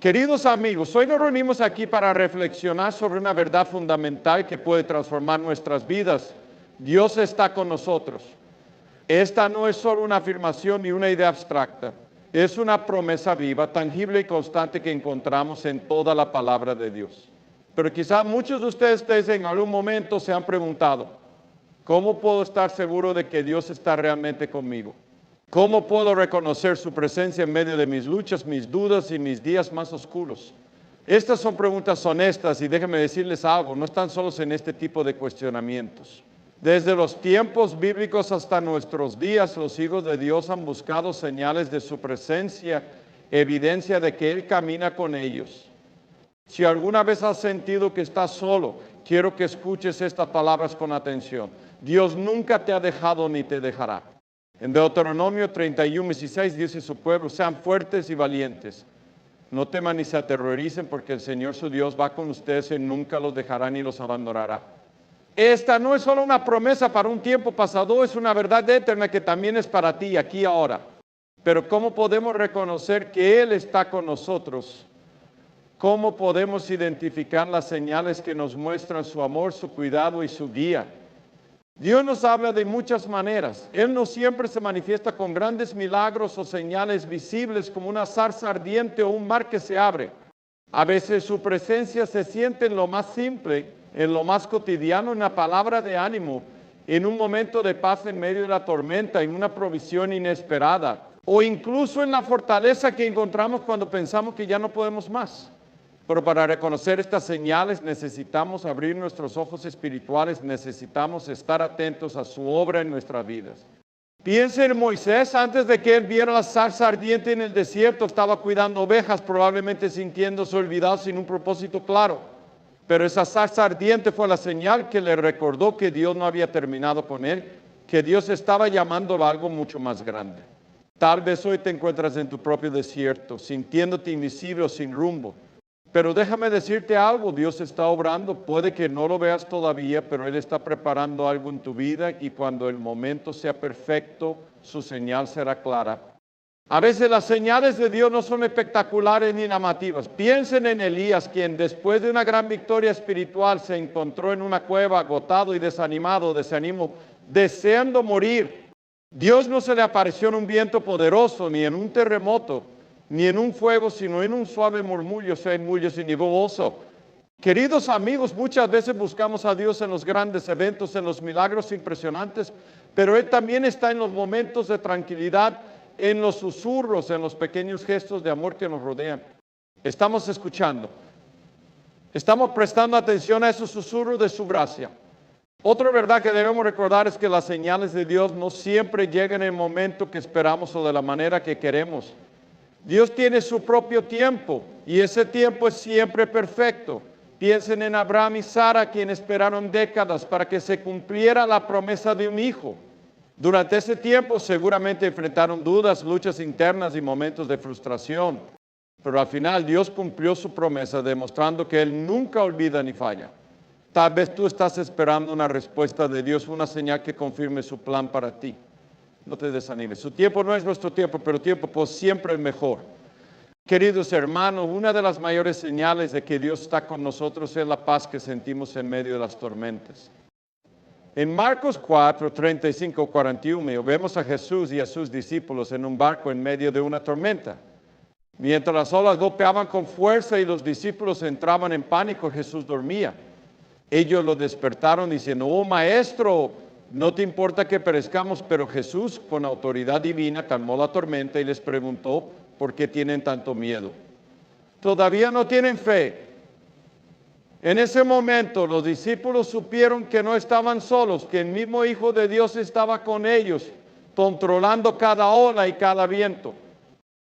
Queridos amigos, hoy nos reunimos aquí para reflexionar sobre una verdad fundamental que puede transformar nuestras vidas. Dios está con nosotros. Esta no es solo una afirmación ni una idea abstracta. Es una promesa viva, tangible y constante que encontramos en toda la palabra de Dios. Pero quizás muchos de ustedes en algún momento se han preguntado, ¿cómo puedo estar seguro de que Dios está realmente conmigo? ¿Cómo puedo reconocer su presencia en medio de mis luchas, mis dudas y mis días más oscuros? Estas son preguntas honestas y déjenme decirles algo, no están solos en este tipo de cuestionamientos. Desde los tiempos bíblicos hasta nuestros días, los hijos de Dios han buscado señales de su presencia, evidencia de que Él camina con ellos. Si alguna vez has sentido que estás solo, quiero que escuches estas palabras con atención. Dios nunca te ha dejado ni te dejará. En Deuteronomio 31:16 dice su pueblo, sean fuertes y valientes. No teman ni se aterroricen porque el Señor su Dios va con ustedes y nunca los dejará ni los abandonará. Esta no es solo una promesa para un tiempo pasado, es una verdad eterna que también es para ti aquí y ahora. Pero ¿cómo podemos reconocer que Él está con nosotros? ¿Cómo podemos identificar las señales que nos muestran su amor, su cuidado y su guía? Dios nos habla de muchas maneras. Él no siempre se manifiesta con grandes milagros o señales visibles como una zarza ardiente o un mar que se abre. A veces su presencia se siente en lo más simple, en lo más cotidiano, en la palabra de ánimo, en un momento de paz en medio de la tormenta, en una provisión inesperada, o incluso en la fortaleza que encontramos cuando pensamos que ya no podemos más. Pero para reconocer estas señales necesitamos abrir nuestros ojos espirituales, necesitamos estar atentos a su obra en nuestras vidas. Piense en Moisés, antes de que él viera la zarza ardiente en el desierto, estaba cuidando ovejas, probablemente sintiéndose olvidado sin un propósito claro. Pero esa zarza ardiente fue la señal que le recordó que Dios no había terminado con él, que Dios estaba llamándolo a algo mucho más grande. Tal vez hoy te encuentras en tu propio desierto, sintiéndote invisible o sin rumbo. Pero déjame decirte algo, Dios está obrando, puede que no lo veas todavía, pero Él está preparando algo en tu vida y cuando el momento sea perfecto, su señal será clara. A veces las señales de Dios no son espectaculares ni llamativas. Piensen en Elías, quien después de una gran victoria espiritual se encontró en una cueva agotado y desanimado, deseando morir. Dios no se le apareció en un viento poderoso ni en un terremoto, ni en un fuego, sino en un suave murmullo, sin voz. Queridos amigos, muchas veces buscamos a Dios en los grandes eventos, en los milagros impresionantes, pero Él también está en los momentos de tranquilidad, en los susurros, en los pequeños gestos de amor que nos rodean. Estamos escuchando, estamos prestando atención a esos susurros de su gracia. Otra verdad que debemos recordar es que las señales de Dios no siempre llegan en el momento que esperamos o de la manera que queremos. Dios tiene su propio tiempo y ese tiempo es siempre perfecto. Piensen en Abraham y Sara, quienes esperaron décadas para que se cumpliera la promesa de un hijo. Durante ese tiempo seguramente enfrentaron dudas, luchas internas y momentos de frustración. Pero al final Dios cumplió su promesa, demostrando que Él nunca olvida ni falla. Tal vez tú estás esperando una respuesta de Dios, una señal que confirme su plan para ti. No te desanimes. Su tiempo no es nuestro tiempo, pero tiempo pues siempre es mejor. Queridos hermanos, una de las mayores señales de que Dios está con nosotros es la paz que sentimos en medio de las tormentas. En Marcos 4, 35, 41, vemos a Jesús y a sus discípulos en un barco en medio de una tormenta. Mientras las olas golpeaban con fuerza y los discípulos entraban en pánico, Jesús dormía. Ellos lo despertaron diciendo, oh maestro, no te importa que perezcamos, pero Jesús con autoridad divina calmó la tormenta y les preguntó, ¿por qué tienen tanto miedo? Todavía no tienen fe. En ese momento los discípulos supieron que no estaban solos, que el mismo Hijo de Dios estaba con ellos, controlando cada ola y cada viento.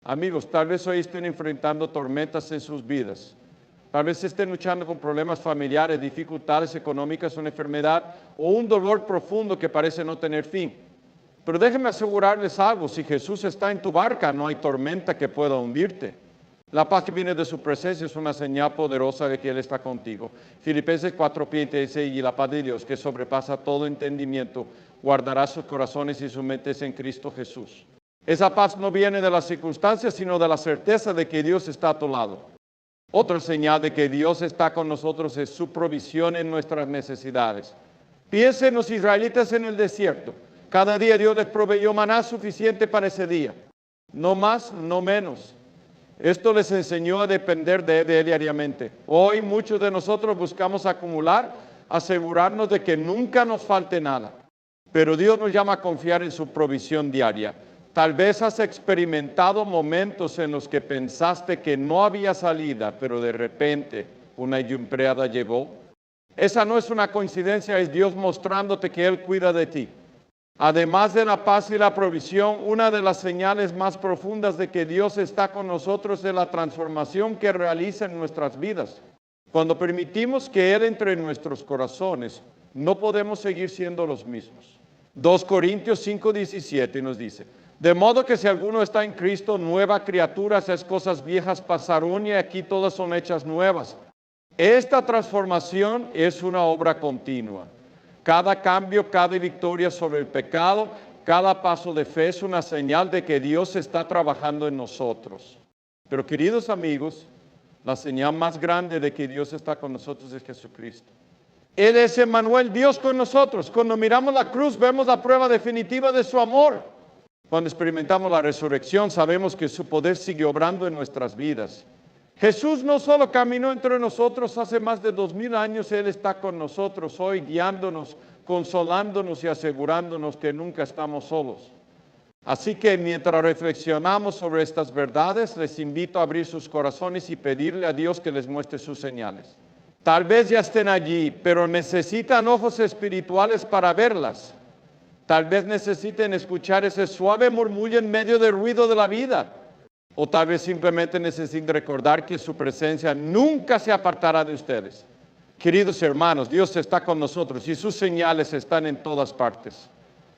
Amigos, tal vez hoy estén enfrentando tormentas en sus vidas. Tal vez estén luchando con problemas familiares, dificultades económicas, una enfermedad o un dolor profundo que parece no tener fin. Pero déjenme asegurarles algo, si Jesús está en tu barca, no hay tormenta que pueda hundirte. La paz que viene de su presencia es una señal poderosa de que Él está contigo. Filipenses 4:20 dice, y la paz de Dios, que sobrepasa todo entendimiento, guardará sus corazones y sus mentes en Cristo Jesús. Esa paz no viene de las circunstancias, sino de la certeza de que Dios está a tu lado. Otra señal de que Dios está con nosotros es su provisión en nuestras necesidades. Piensen los israelitas en el desierto. Cada día Dios les proveyó maná suficiente para ese día. No más, no menos. Esto les enseñó a depender de Él diariamente. Hoy muchos de nosotros buscamos acumular, asegurarnos de que nunca nos falte nada. Pero Dios nos llama a confiar en su provisión diaria. Tal vez has experimentado momentos en los que pensaste que no había salida, pero de repente una llumpreada llegó. Esa no es una coincidencia, es Dios mostrándote que Él cuida de ti. Además de la paz y la provisión, una de las señales más profundas de que Dios está con nosotros es la transformación que realiza en nuestras vidas. Cuando permitimos que Él entre en nuestros corazones, no podemos seguir siendo los mismos. 2 Corintios 5:17 nos dice: de modo que si alguno está en Cristo, nueva criatura, esas cosas viejas pasaron y aquí todas son hechas nuevas. Esta transformación es una obra continua. Cada cambio, cada victoria sobre el pecado, cada paso de fe es una señal de que Dios está trabajando en nosotros. Pero queridos amigos, la señal más grande de que Dios está con nosotros es Jesucristo. Él es Emmanuel, Dios con nosotros. Cuando miramos la cruz, vemos la prueba definitiva de su amor. Cuando experimentamos la resurrección, sabemos que su poder sigue obrando en nuestras vidas. Jesús no solo caminó entre nosotros hace más de 2000 años, Él está con nosotros hoy, guiándonos, consolándonos y asegurándonos que nunca estamos solos. Así que mientras reflexionamos sobre estas verdades, les invito a abrir sus corazones y pedirle a Dios que les muestre sus señales. Tal vez ya estén allí, pero necesitan ojos espirituales para verlas. Tal vez necesiten escuchar ese suave murmullo en medio del ruido de la vida. O tal vez simplemente necesiten recordar que su presencia nunca se apartará de ustedes. Queridos hermanos, Dios está con nosotros y sus señales están en todas partes.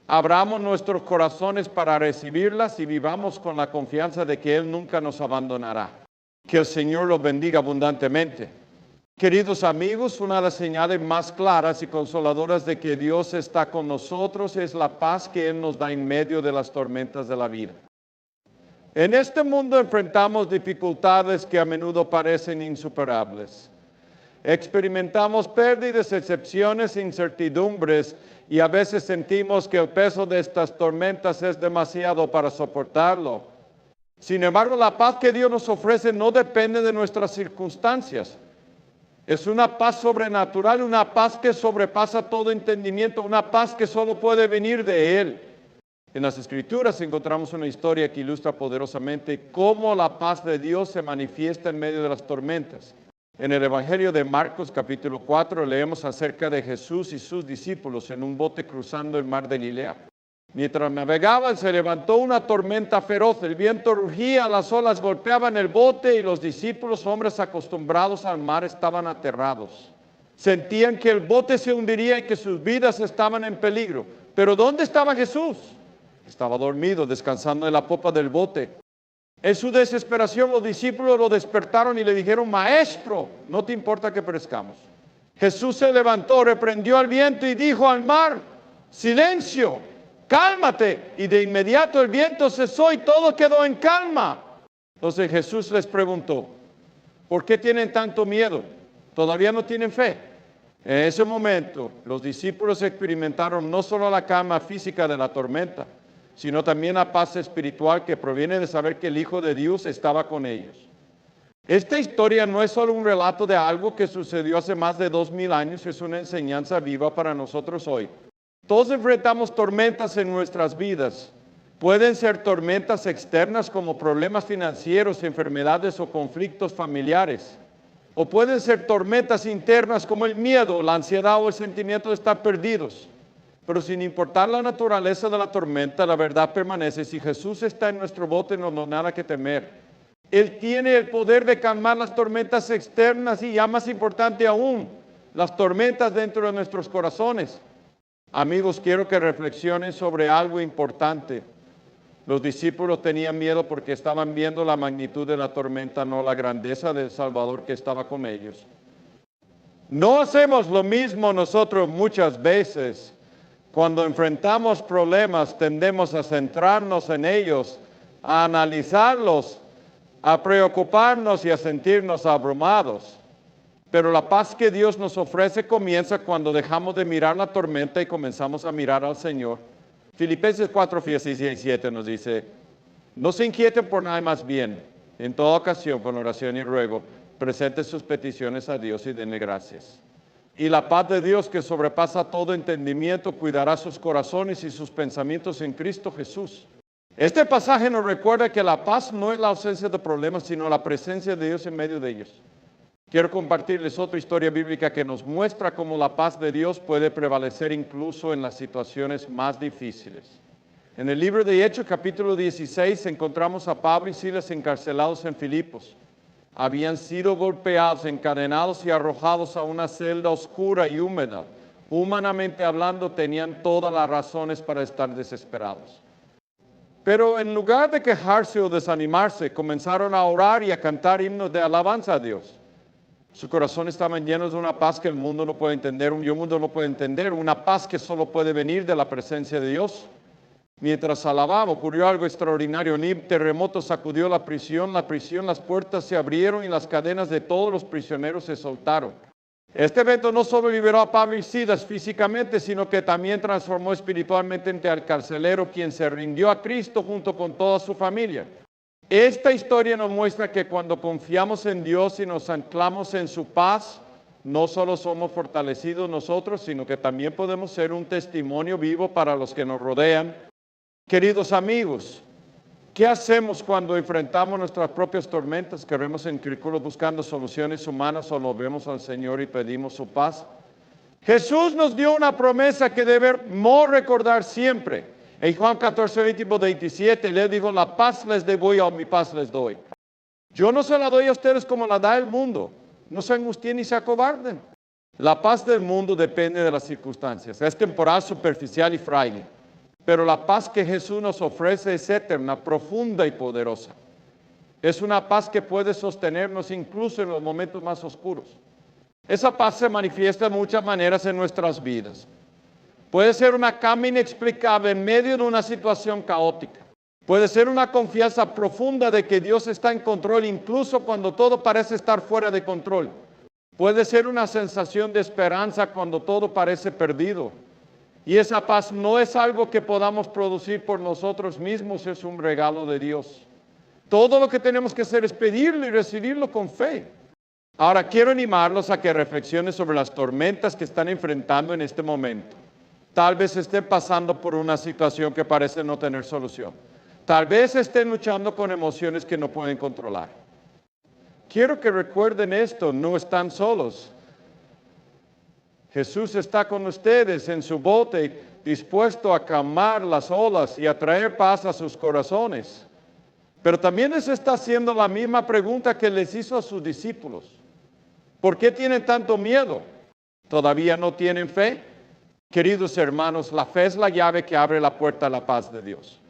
Abramos nuestros corazones para recibirlas y vivamos con la confianza de que Él nunca nos abandonará. Que el Señor los bendiga abundantemente. Queridos amigos, una de las señales más claras y consoladoras de que Dios está con nosotros es la paz que Él nos da en medio de las tormentas de la vida. En este mundo enfrentamos dificultades que a menudo parecen insuperables. Experimentamos pérdidas, excepciones, incertidumbres y a veces sentimos que el peso de estas tormentas es demasiado para soportarlo. Sin embargo, la paz que Dios nos ofrece no depende de nuestras circunstancias. Es una paz sobrenatural, una paz que sobrepasa todo entendimiento, una paz que solo puede venir de Él. En las Escrituras encontramos una historia que ilustra poderosamente cómo la paz de Dios se manifiesta en medio de las tormentas. En el Evangelio de Marcos, capítulo 4, leemos acerca de Jesús y sus discípulos en un bote cruzando el mar de Galilea. Mientras navegaban, se levantó una tormenta feroz. El viento rugía, las olas golpeaban el bote y los discípulos, hombres acostumbrados al mar, estaban aterrados. Sentían que el bote se hundiría y que sus vidas estaban en peligro. Pero ¿dónde estaba Jesús? Estaba dormido, descansando en la popa del bote. En su desesperación, los discípulos lo despertaron y le dijeron: Maestro, ¿no te importa que perezcamos? Jesús se levantó, reprendió al viento y dijo al mar: Silencio, cálmate. Y de inmediato el viento cesó y todo quedó en calma. Entonces Jesús les preguntó: ¿por qué tienen tanto miedo? ¿Todavía no tienen fe? En ese momento, los discípulos experimentaron no solo la calma física de la tormenta, sino también la paz espiritual que proviene de saber que el Hijo de Dios estaba con ellos. Esta historia no es solo un relato de algo que sucedió hace más de 2000 años, es una enseñanza viva para nosotros hoy. Todos enfrentamos tormentas en nuestras vidas. Pueden ser tormentas externas como problemas financieros, enfermedades o conflictos familiares. O pueden ser tormentas internas como el miedo, la ansiedad o el sentimiento de estar perdidos. Pero sin importar la naturaleza de la tormenta, la verdad permanece. Si Jesús está en nuestro bote, no hay nada que temer. Él tiene el poder de calmar las tormentas externas y, ya más importante aún, las tormentas dentro de nuestros corazones. Amigos, quiero que reflexionen sobre algo importante. Los discípulos tenían miedo porque estaban viendo la magnitud de la tormenta, no la grandeza del Salvador que estaba con ellos. No hacemos lo mismo nosotros muchas veces. Cuando enfrentamos problemas, tendemos a centrarnos en ellos, a analizarlos, a preocuparnos y a sentirnos abrumados. Pero la paz que Dios nos ofrece comienza cuando dejamos de mirar la tormenta y comenzamos a mirar al Señor. Filipenses 4:17 nos dice, no se inquieten por nada, más bien, en toda ocasión, con oración y ruego, presenten sus peticiones a Dios y denle gracias. Y la paz de Dios, que sobrepasa todo entendimiento, cuidará sus corazones y sus pensamientos en Cristo Jesús. Este pasaje nos recuerda que la paz no es la ausencia de problemas, sino la presencia de Dios en medio de ellos. Quiero compartirles otra historia bíblica que nos muestra cómo la paz de Dios puede prevalecer incluso en las situaciones más difíciles. En el libro de Hechos, capítulo 16, encontramos a Pablo y Silas encarcelados en Filipos. Habían sido golpeados, encadenados y arrojados a una celda oscura y húmeda. Humanamente hablando, tenían todas las razones para estar desesperados. Pero en lugar de quejarse o desanimarse, comenzaron a orar y a cantar himnos de alabanza a Dios. Su corazón estaban llenos de una paz que el mundo no puede entender, el mundo no puede entender, una paz que solo puede venir de la presencia de Dios. Mientras alababan, ocurrió algo extraordinario. Un terremoto sacudió la prisión, las puertas se abrieron y las cadenas de todos los prisioneros se soltaron. Este evento no solo liberó a Pablo y Silas físicamente, sino que también transformó espiritualmente al carcelero, quien se rindió a Cristo junto con toda su familia. Esta historia nos muestra que cuando confiamos en Dios y nos anclamos en su paz, no solo somos fortalecidos nosotros, sino que también podemos ser un testimonio vivo para los que nos rodean. Queridos amigos, ¿qué hacemos cuando enfrentamos nuestras propias tormentas? ¿Queremos en círculos buscando soluciones humanas o volvemos al Señor y pedimos su paz? Jesús nos dio una promesa que debemos recordar siempre. En Juan 14:27, le dijo, la paz les doy, mi paz les doy. Yo no se la doy a ustedes como la da el mundo. No se angustien ni se acobarden. La paz del mundo depende de las circunstancias. Es temporal, superficial y frágil. Pero la paz que Jesús nos ofrece es eterna, profunda y poderosa. Es una paz que puede sostenernos incluso en los momentos más oscuros. Esa paz se manifiesta de muchas maneras en nuestras vidas. Puede ser una calma inexplicable en medio de una situación caótica. Puede ser una confianza profunda de que Dios está en control incluso cuando todo parece estar fuera de control. Puede ser una sensación de esperanza cuando todo parece perdido. Y esa paz no es algo que podamos producir por nosotros mismos, es un regalo de Dios. Todo lo que tenemos que hacer es pedirlo y recibirlo con fe. Ahora quiero animarlos a que reflexionen sobre las tormentas que están enfrentando en este momento. Tal vez estén pasando por una situación que parece no tener solución. Tal vez estén luchando con emociones que no pueden controlar. Quiero que recuerden esto, no están solos. Jesús está con ustedes en su bote, dispuesto a calmar las olas y a traer paz a sus corazones. Pero también les está haciendo la misma pregunta que les hizo a sus discípulos. ¿Por qué tienen tanto miedo? ¿Todavía no tienen fe? Queridos hermanos, la fe es la llave que abre la puerta a la paz de Dios.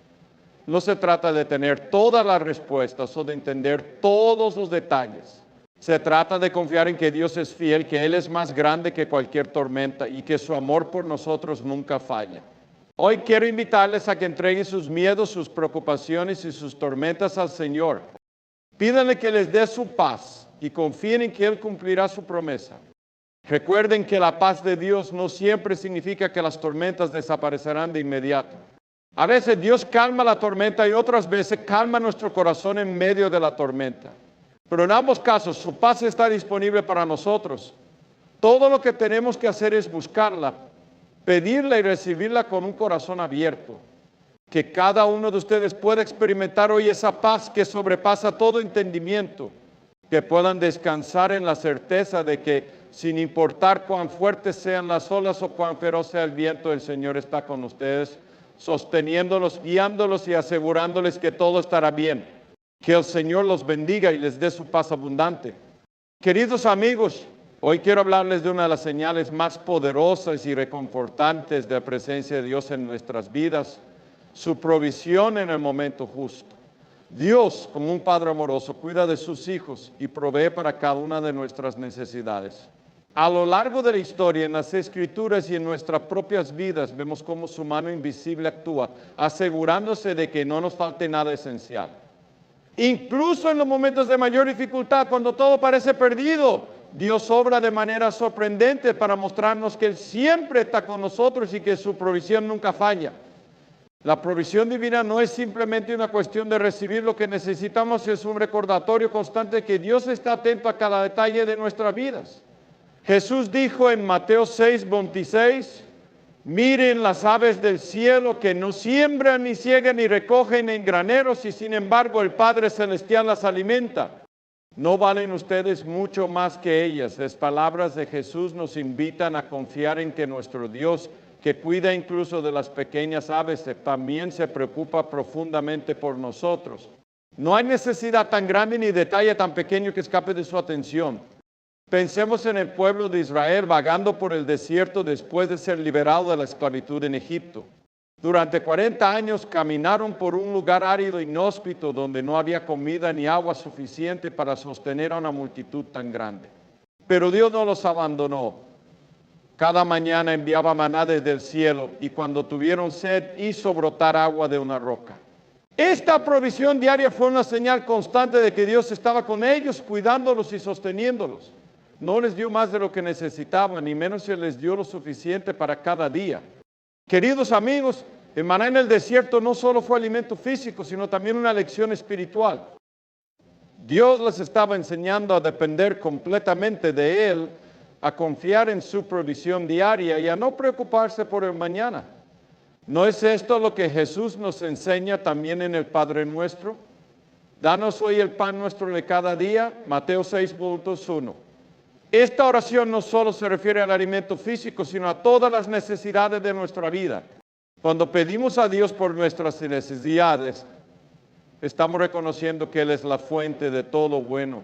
No se trata de tener todas las respuestas o de entender todos los detalles. Se trata de confiar en que Dios es fiel, que Él es más grande que cualquier tormenta y que su amor por nosotros nunca falla. Hoy quiero invitarles a que entreguen sus miedos, sus preocupaciones y sus tormentas al Señor. Pídanle que les dé su paz y confíen en que Él cumplirá su promesa. Recuerden que la paz de Dios no siempre significa que las tormentas desaparecerán de inmediato. A veces Dios calma la tormenta y otras veces calma nuestro corazón en medio de la tormenta. Pero en ambos casos su paz está disponible para nosotros. Todo lo que tenemos que hacer es buscarla, pedirla y recibirla con un corazón abierto. Que cada uno de ustedes pueda experimentar hoy esa paz que sobrepasa todo entendimiento. Que puedan descansar en la certeza de que sin importar cuán fuertes sean las olas o cuán feroz sea el viento, el Señor está con ustedes, sosteniéndolos, guiándolos y asegurándoles que todo estará bien. Que el Señor los bendiga y les dé su paz abundante. Queridos amigos, hoy quiero hablarles de una de las señales más poderosas y reconfortantes de la presencia de Dios en nuestras vidas, su provisión en el momento justo. Dios, como un Padre amoroso, cuida de sus hijos y provee para cada una de nuestras necesidades. A lo largo de la historia, en las Escrituras y en nuestras propias vidas, vemos cómo su mano invisible actúa, asegurándose de que no nos falte nada esencial. Incluso en los momentos de mayor dificultad, cuando todo parece perdido, Dios obra de manera sorprendente para mostrarnos que Él siempre está con nosotros y que su provisión nunca falla. La provisión divina no es simplemente una cuestión de recibir lo que necesitamos, es un recordatorio constante que Dios está atento a cada detalle de nuestras vidas. Jesús dijo en Mateo 6:26, miren las aves del cielo que no siembran, ni ciegan, ni recogen en graneros, y sin embargo el Padre Celestial las alimenta. ¿No valen ustedes mucho más que ellas? Las palabras de Jesús nos invitan a confiar en que nuestro Dios, que cuida incluso de las pequeñas aves, también se preocupa profundamente por nosotros. No hay necesidad tan grande ni detalle tan pequeño que escape de su atención. Pensemos en el pueblo de Israel vagando por el desierto después de ser liberado de la esclavitud en Egipto. Durante 40 años caminaron por un lugar árido e inhóspito donde no había comida ni agua suficiente para sostener a una multitud tan grande. Pero Dios no los abandonó. Cada mañana enviaba maná desde el cielo y cuando tuvieron sed hizo brotar agua de una roca. Esta provisión diaria fue una señal constante de que Dios estaba con ellos, cuidándolos y sosteniéndolos. No les dio más de lo que necesitaban, ni menos se les dio lo suficiente para cada día. Queridos amigos, el maná en el desierto no solo fue alimento físico, sino también una lección espiritual. Dios les estaba enseñando a depender completamente de Él, a confiar en su provisión diaria y a no preocuparse por el mañana. ¿No es esto lo que Jesús nos enseña también en el Padre Nuestro? Danos hoy el pan nuestro de cada día, Mateo 6:1. Esta oración no solo se refiere al alimento físico, sino a todas las necesidades de nuestra vida. Cuando pedimos a Dios por nuestras necesidades, estamos reconociendo que Él es la fuente de todo lo bueno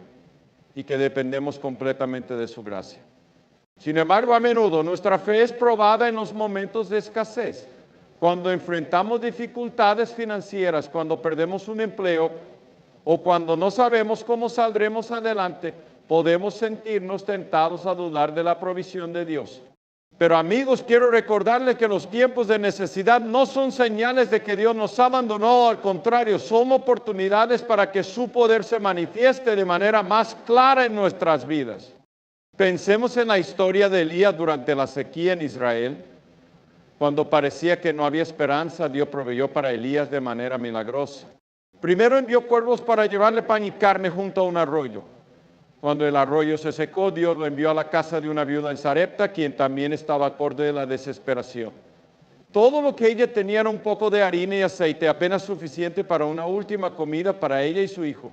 y que dependemos completamente de su gracia. Sin embargo, a menudo nuestra fe es probada en los momentos de escasez. Cuando enfrentamos dificultades financieras, cuando perdemos un empleo o cuando no sabemos cómo saldremos adelante, podemos sentirnos tentados a dudar de la provisión de Dios. Pero amigos, quiero recordarles que los tiempos de necesidad no son señales de que Dios nos abandonó, al contrario, son oportunidades para que su poder se manifieste de manera más clara en nuestras vidas. Pensemos en la historia de Elías durante la sequía en Israel. Cuando parecía que no había esperanza, Dios proveyó para Elías de manera milagrosa. Primero envió cuervos para llevarle pan y carne junto a un arroyo. Cuando el arroyo se secó, Dios lo envió a la casa de una viuda en Sarepta, quien también estaba al borde de la desesperación. Todo lo que ella tenía era un poco de harina y aceite, apenas suficiente para una última comida para ella y su hijo.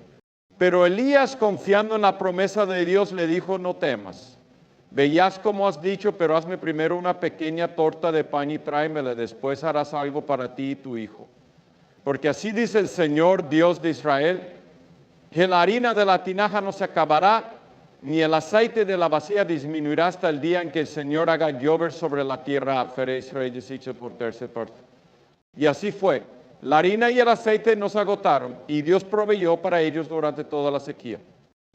Pero Elías, confiando en la promesa de Dios, le dijo, no temas. Veías como has dicho, pero hazme primero una pequeña torta de pan y tráemela, después harás algo para ti y tu hijo. Porque así dice el Señor, Dios de Israel, que la harina de la tinaja no se acabará, ni el aceite de la vasija disminuirá hasta el día en que el Señor haga llover sobre la tierra. Feréis reyes dicho por tercera parte. Y así fue. La harina y el aceite no se agotaron, y Dios proveyó para ellos durante toda la sequía.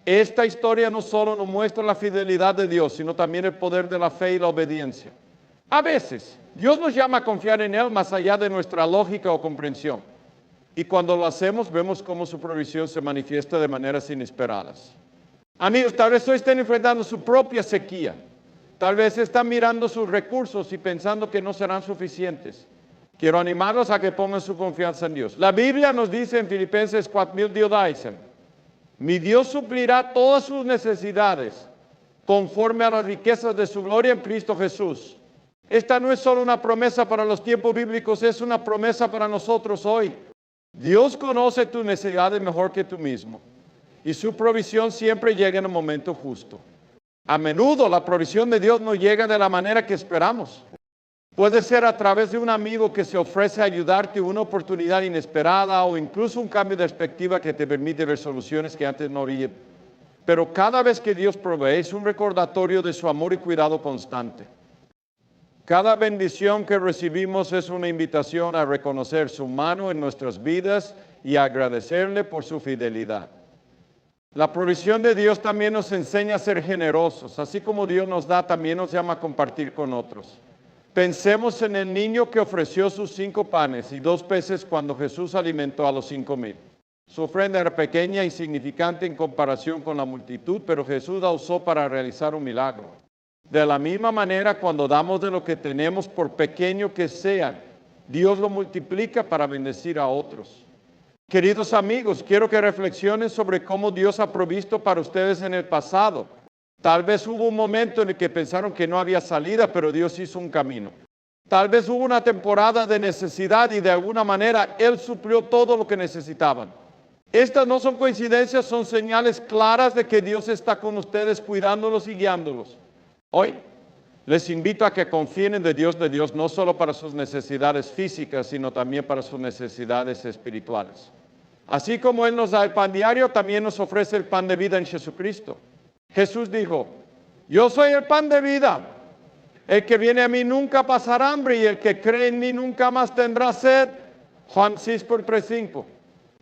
Esta historia no solo nos muestra la fidelidad de Dios, sino también el poder de la fe y la obediencia. A veces, Dios nos llama a confiar en Él más allá de nuestra lógica o comprensión. Y cuando lo hacemos, vemos cómo su provisión se manifiesta de maneras inesperadas. Amigos, tal vez hoy estén enfrentando su propia sequía. Tal vez están mirando sus recursos y pensando que no serán suficientes. Quiero animarlos a que pongan su confianza en Dios. La Biblia nos dice en Filipenses 4:10, mi Dios suplirá todas sus necesidades conforme a las riquezas de su gloria en Cristo Jesús. Esta no es solo una promesa para los tiempos bíblicos, es una promesa para nosotros hoy. Dios conoce tus necesidades mejor que tú mismo y su provisión siempre llega en el momento justo. A menudo la provisión de Dios no llega de la manera que esperamos. Puede ser a través de un amigo que se ofrece a ayudarte, una oportunidad inesperada o incluso un cambio de perspectiva que te permite ver soluciones que antes no había. Pero cada vez que Dios provee es un recordatorio de su amor y cuidado constante. Cada bendición que recibimos es una invitación a reconocer su mano en nuestras vidas y a agradecerle por su fidelidad. La provisión de Dios también nos enseña a ser generosos. Así como Dios nos da, también nos llama a compartir con otros. Pensemos en el niño que ofreció sus 5 panes y 2 peces cuando Jesús alimentó a los 5,000. Su ofrenda era pequeña e insignificante en comparación con la multitud, pero Jesús la usó para realizar un milagro. De la misma manera, cuando damos de lo que tenemos, por pequeño que sea, Dios lo multiplica para bendecir a otros. Queridos amigos, quiero que reflexionen sobre cómo Dios ha provisto para ustedes en el pasado. Tal vez hubo un momento en el que pensaron que no había salida, pero Dios hizo un camino. Tal vez hubo una temporada de necesidad y de alguna manera Él suplió todo lo que necesitaban. Estas no son coincidencias, son señales claras de que Dios está con ustedes cuidándolos y guiándolos. Hoy les invito a que confíen de Dios no solo para sus necesidades físicas, sino también para sus necesidades espirituales. Así como Él nos da el pan diario, también nos ofrece el pan de vida en Jesucristo. Jesús dijo, yo soy el pan de vida. El que viene a mí nunca pasará hambre y el que cree en mí nunca más tendrá sed. Juan 6:3-5.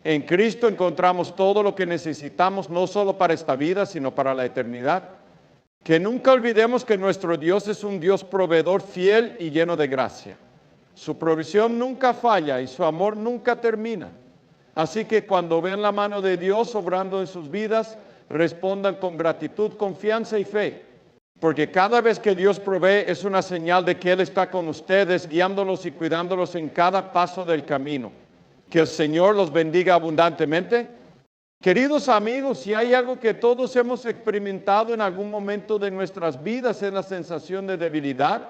En Cristo encontramos todo lo que necesitamos, no solo para esta vida, sino para la eternidad. Que nunca olvidemos que nuestro Dios es un Dios proveedor fiel y lleno de gracia. Su provisión nunca falla y su amor nunca termina. Así que cuando vean la mano de Dios obrando en sus vidas, respondan con gratitud, confianza y fe. Porque cada vez que Dios provee es una señal de que Él está con ustedes, guiándolos y cuidándolos en cada paso del camino. Que el Señor los bendiga abundantemente. Queridos amigos, si hay algo que todos hemos experimentado en algún momento de nuestras vidas es la sensación de debilidad.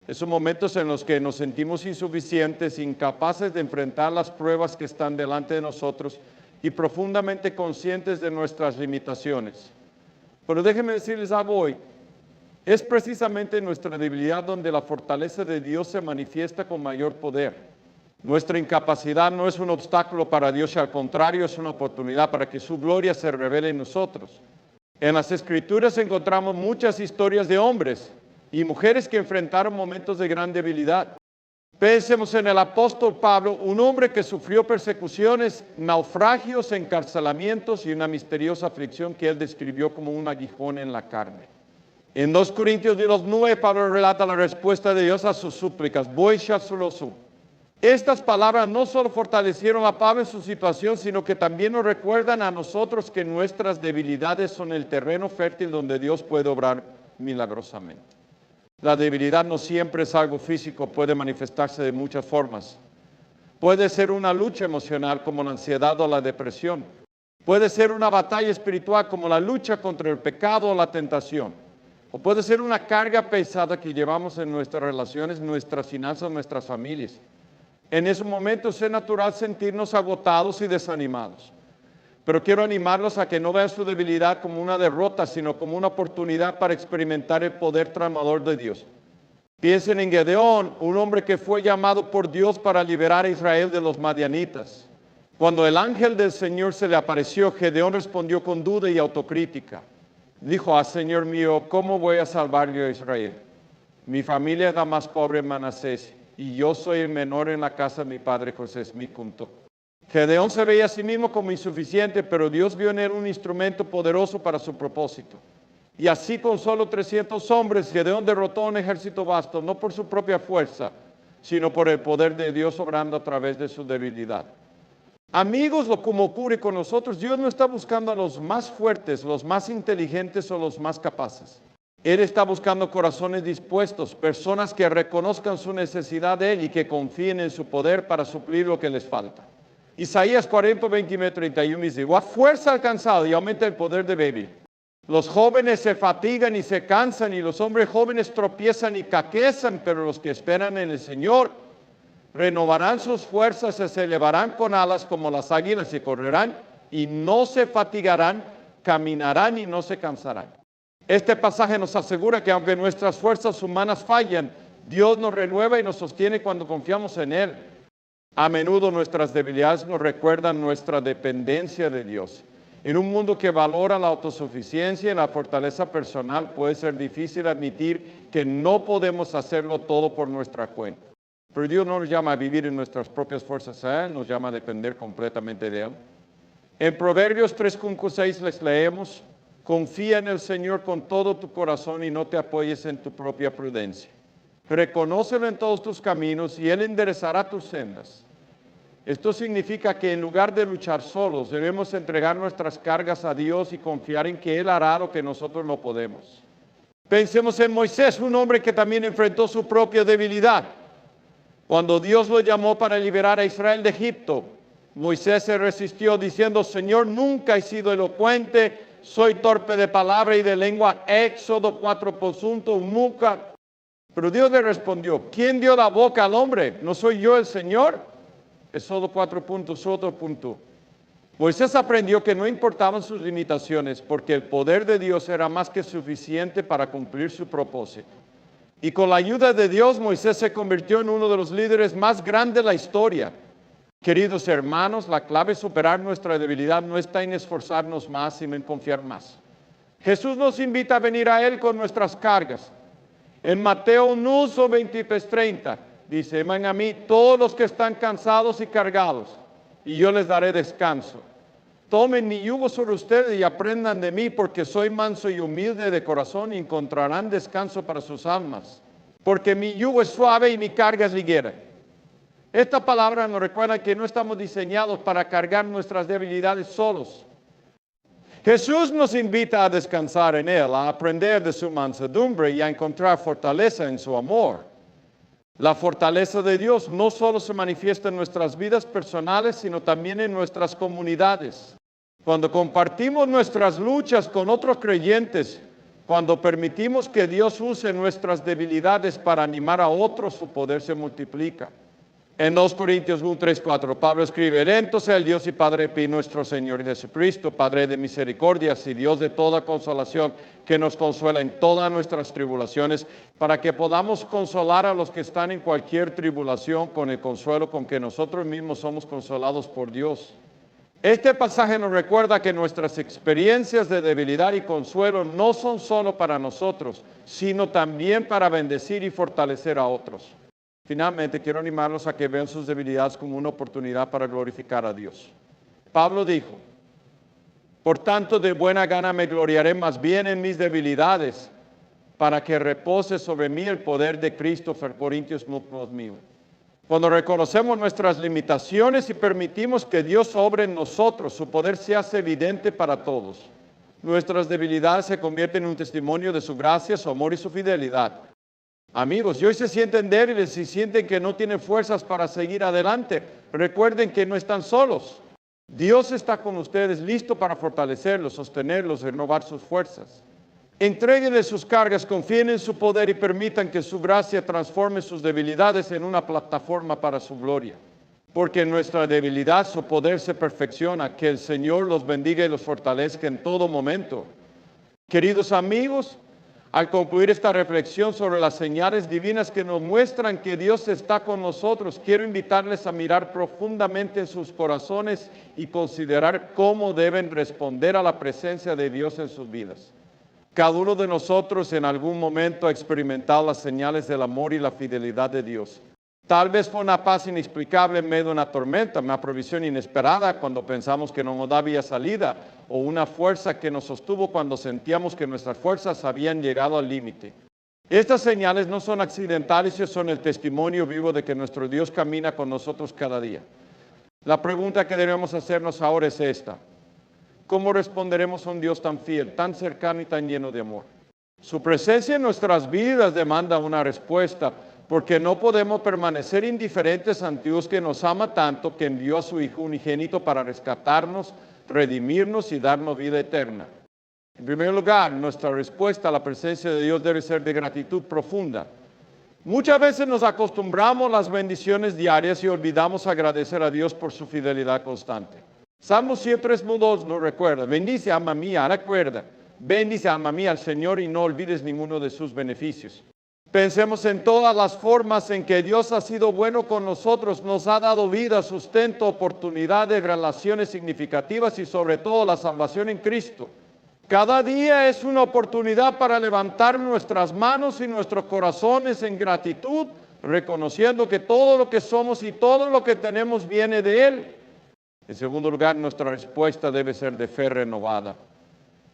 Esos momentos en los que nos sentimos insuficientes, incapaces de enfrentar las pruebas que están delante de nosotros y profundamente conscientes de nuestras limitaciones. Pero déjenme decirles algo hoy. Es precisamente en nuestra debilidad donde la fortaleza de Dios se manifiesta con mayor poder. Nuestra incapacidad no es un obstáculo para Dios, al contrario, es una oportunidad para que su gloria se revele en nosotros. En las Escrituras encontramos muchas historias de hombres y mujeres que enfrentaron momentos de gran debilidad. Pensemos en el apóstol Pablo, un hombre que sufrió persecuciones, naufragios, encarcelamientos y una misteriosa aflicción que él describió como un aguijón en la carne. En 2 Corintios 9, Pablo relata la respuesta de Dios a sus súplicas. Estas palabras no solo fortalecieron a Pablo en su situación, sino que también nos recuerdan a nosotros que nuestras debilidades son el terreno fértil donde Dios puede obrar milagrosamente. La debilidad no siempre es algo físico, puede manifestarse de muchas formas. Puede ser una lucha emocional como la ansiedad o la depresión. Puede ser una batalla espiritual como la lucha contra el pecado o la tentación. O puede ser una carga pesada que llevamos en nuestras relaciones, nuestras finanzas, nuestras familias. En esos momentos es natural sentirnos agotados y desanimados. Pero quiero animarlos a que no vean su debilidad como una derrota, sino como una oportunidad para experimentar el poder transformador de Dios. Piensen en Gedeón, un hombre que fue llamado por Dios para liberar a Israel de los madianitas. Cuando el ángel del Señor se le apareció, Gedeón respondió con duda y autocrítica. Dijo, Señor mío, ¿cómo voy a salvar yo a Israel? Mi familia es la más pobre en Manasés y yo soy el menor en la casa de mi padre José Smith contó. Gedeón se veía a sí mismo como insuficiente, pero Dios vio en él un instrumento poderoso para su propósito. Y así con solo 300 hombres, Gedeón derrotó a un ejército vasto, no por su propia fuerza, sino por el poder de Dios obrando a través de su debilidad. Amigos, como ocurre con nosotros, Dios no está buscando a los más fuertes, los más inteligentes o los más capaces. Él está buscando corazones dispuestos, personas que reconozcan su necesidad de Él y que confíen en su poder para suplir lo que les falta. Isaías 40:29-31 dice, a fuerza alcanzada y aumenta el poder de débil. Los jóvenes se fatigan y se cansan y los hombres jóvenes tropiezan y caquezan, pero los que esperan en el Señor renovarán sus fuerzas, se elevarán con alas como las águilas y correrán y no se fatigarán, caminarán y no se cansarán. Este pasaje nos asegura que aunque nuestras fuerzas humanas fallan, Dios nos renueva y nos sostiene cuando confiamos en Él. A menudo nuestras debilidades nos recuerdan nuestra dependencia de Dios. En un mundo que valora la autosuficiencia y la fortaleza personal, puede ser difícil admitir que no podemos hacerlo todo por nuestra cuenta. Pero Dios no nos llama a vivir en nuestras propias fuerzas, nos llama a depender completamente de Él. En Proverbios 3:5-6 les leemos, confía en el Señor con todo tu corazón y no te apoyes en tu propia prudencia. Reconócelo en todos tus caminos y Él enderezará tus sendas. Esto significa que en lugar de luchar solos, debemos entregar nuestras cargas a Dios y confiar en que Él hará lo que nosotros no podemos. Pensemos en Moisés, un hombre que también enfrentó su propia debilidad. Cuando Dios lo llamó para liberar a Israel de Egipto, Moisés se resistió diciendo, Señor, nunca he sido elocuente, soy torpe de palabra y de lengua. Éxodo 4:1, nunca. Pero Dios le respondió, ¿quién dio la boca al hombre? ¿No soy yo el Señor? Éxodo 4:1. Moisés aprendió que no importaban sus limitaciones porque el poder de Dios era más que suficiente para cumplir su propósito. Y con la ayuda de Dios, Moisés se convirtió en uno de los líderes más grandes de la historia. Queridos hermanos, la clave de superar nuestra debilidad no está en esforzarnos más, sino en confiar más. Jesús nos invita a venir a Él con nuestras cargas. En Mateo 23:30 dice, vengan a mí todos los que están cansados y cargados, y yo les daré descanso. Tomen mi yugo sobre ustedes y aprendan de mí, porque soy manso y humilde de corazón y encontrarán descanso para sus almas. Porque mi yugo es suave y mi carga es ligera. Esta palabra nos recuerda que no estamos diseñados para cargar nuestras debilidades solos. Jesús nos invita a descansar en Él, a aprender de su mansedumbre y a encontrar fortaleza en su amor. La fortaleza de Dios no solo se manifiesta en nuestras vidas personales, sino también en nuestras comunidades. Cuando compartimos nuestras luchas con otros creyentes, cuando permitimos que Dios use nuestras debilidades para animar a otros, su poder se multiplica. En 2 Corintios 1:3-4, Pablo escribe, bendito sea el Dios y Padre de nuestro Señor Jesucristo, Padre de misericordias y Dios de toda consolación, que nos consuela en todas nuestras tribulaciones, para que podamos consolar a los que están en cualquier tribulación con el consuelo con que nosotros mismos somos consolados por Dios. Este pasaje nos recuerda que nuestras experiencias de debilidad y consuelo no son solo para nosotros, sino también para bendecir y fortalecer a otros. Finalmente, quiero animarlos a que vean sus debilidades como una oportunidad para glorificar a Dios. Pablo dijo, por tanto, de buena gana me gloriaré más bien en mis debilidades, para que repose sobre mí el poder de Cristo. Corintios 1:9. Cuando reconocemos nuestras limitaciones y permitimos que Dios obre en nosotros, su poder se hace evidente para todos. Nuestras debilidades se convierten en un testimonio de su gracia, su amor y su fidelidad. Amigos, si hoy se sienten débiles y sienten que no tienen fuerzas para seguir adelante, recuerden que no están solos. Dios está con ustedes, listo para fortalecerlos, sostenerlos, renovar sus fuerzas. Entréguenle sus cargas, confíen en su poder y permitan que su gracia transforme sus debilidades en una plataforma para su gloria. Porque en nuestra debilidad su poder se perfecciona. Que el Señor los bendiga y los fortalezca en todo momento. Queridos amigos, al concluir esta reflexión sobre las señales divinas que nos muestran que Dios está con nosotros, quiero invitarles a mirar profundamente en sus corazones y considerar cómo deben responder a la presencia de Dios en sus vidas. Cada uno de nosotros en algún momento ha experimentado las señales del amor y la fidelidad de Dios. Tal vez fue una paz inexplicable en medio de una tormenta, una provisión inesperada cuando pensamos que no nos había salida, o una fuerza que nos sostuvo cuando sentíamos que nuestras fuerzas habían llegado al límite. Estas señales no son accidentales, son el testimonio vivo de que nuestro Dios camina con nosotros cada día. La pregunta que debemos hacernos ahora es esta: ¿cómo responderemos a un Dios tan fiel, tan cercano y tan lleno de amor? Su presencia en nuestras vidas demanda una respuesta, porque no podemos permanecer indiferentes ante Dios que nos ama tanto, que envió a su Hijo unigénito para rescatarnos, redimirnos y darnos vida eterna. En primer lugar, nuestra respuesta a la presencia de Dios debe ser de gratitud profunda. Muchas veces nos acostumbramos a las bendiciones diarias y olvidamos agradecer a Dios por su fidelidad constante. Salmo 103:2 nos recuerda, bendice alma mía, recuerda, bendice alma mía al Señor y no olvides ninguno de sus beneficios. Pensemos en todas las formas en que Dios ha sido bueno con nosotros, nos ha dado vida, sustento, oportunidades, relaciones significativas y sobre todo la salvación en Cristo. Cada día es una oportunidad para levantar nuestras manos y nuestros corazones en gratitud, reconociendo que todo lo que somos y todo lo que tenemos viene de Él. En segundo lugar, nuestra respuesta debe ser de fe renovada.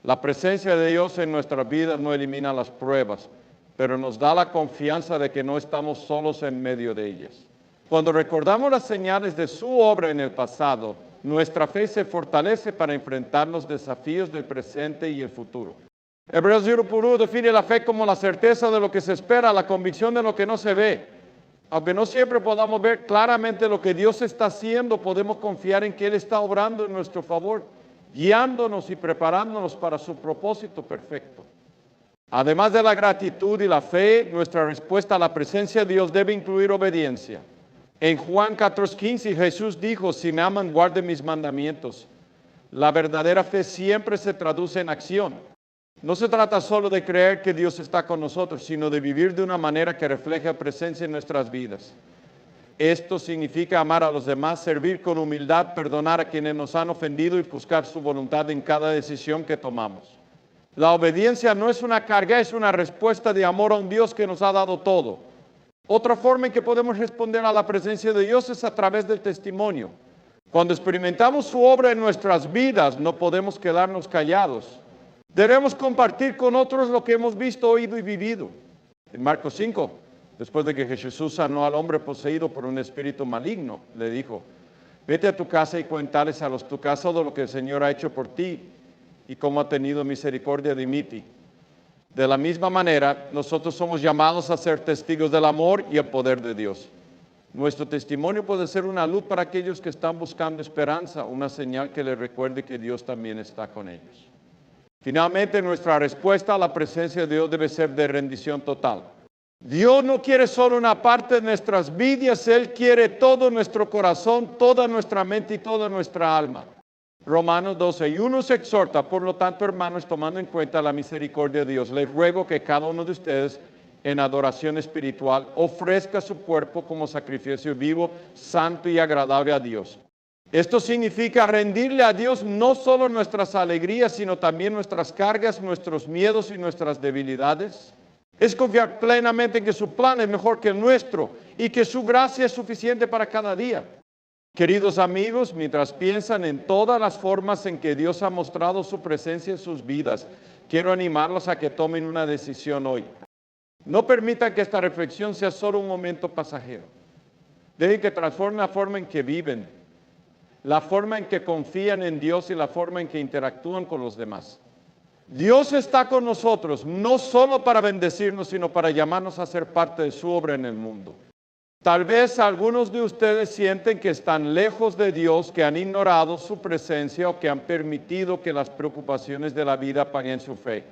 La presencia de Dios en nuestras vidas no elimina las pruebas, pero nos da la confianza de que no estamos solos en medio de ellas. Cuando recordamos las señales de su obra en el pasado, nuestra fe se fortalece para enfrentar los desafíos del presente y el futuro. Hebreos 1:1 define la fe como la certeza de lo que se espera, la convicción de lo que no se ve. Aunque no siempre podamos ver claramente lo que Dios está haciendo, podemos confiar en que Él está obrando en nuestro favor, guiándonos y preparándonos para su propósito perfecto. Además de la gratitud y la fe, nuestra respuesta a la presencia de Dios debe incluir obediencia. En Juan 14:15 Jesús dijo, si me aman, guarden mis mandamientos. La verdadera fe siempre se traduce en acción. No se trata solo de creer que Dios está con nosotros, sino de vivir de una manera que refleje presencia en nuestras vidas. Esto significa amar a los demás, servir con humildad, perdonar a quienes nos han ofendido y buscar su voluntad en cada decisión que tomamos. La obediencia no es una carga, es una respuesta de amor a un Dios que nos ha dado todo. Otra forma en que podemos responder a la presencia de Dios es a través del testimonio. Cuando experimentamos su obra en nuestras vidas, no podemos quedarnos callados. Debemos compartir con otros lo que hemos visto, oído y vivido. En Marcos 5, después de que Jesús sanó al hombre poseído por un espíritu maligno, le dijo, vete a tu casa y cuéntales a los tu casa todo lo que el Señor ha hecho por ti y cómo ha tenido misericordia de ti. De la misma manera, nosotros somos llamados a ser testigos del amor y el poder de Dios. Nuestro testimonio puede ser una luz para aquellos que están buscando esperanza, una señal que les recuerde que Dios también está con ellos. Finalmente, nuestra respuesta a la presencia de Dios debe ser de rendición total. Dios no quiere solo una parte de nuestras vidas, Él quiere todo nuestro corazón, toda nuestra mente y toda nuestra alma. Romanos 12:1 se exhorta, por lo tanto, hermanos, tomando en cuenta la misericordia de Dios, les ruego que cada uno de ustedes en adoración espiritual ofrezca su cuerpo como sacrificio vivo, santo y agradable a Dios. Esto significa rendirle a Dios no solo nuestras alegrías, sino también nuestras cargas, nuestros miedos y nuestras debilidades. Es confiar plenamente en que su plan es mejor que el nuestro y que su gracia es suficiente para cada día. Queridos amigos, mientras piensan en todas las formas en que Dios ha mostrado su presencia en sus vidas, quiero animarlos a que tomen una decisión hoy. No permitan que esta reflexión sea solo un momento pasajero. Dejen que transforme la forma en que viven, la forma en que confían en Dios y la forma en que interactúan con los demás. Dios está con nosotros, no solo para bendecirnos, sino para llamarnos a ser parte de su obra en el mundo. Tal vez algunos de ustedes sienten que están lejos de Dios, que han ignorado su presencia o que han permitido que las preocupaciones de la vida apaguen su fe.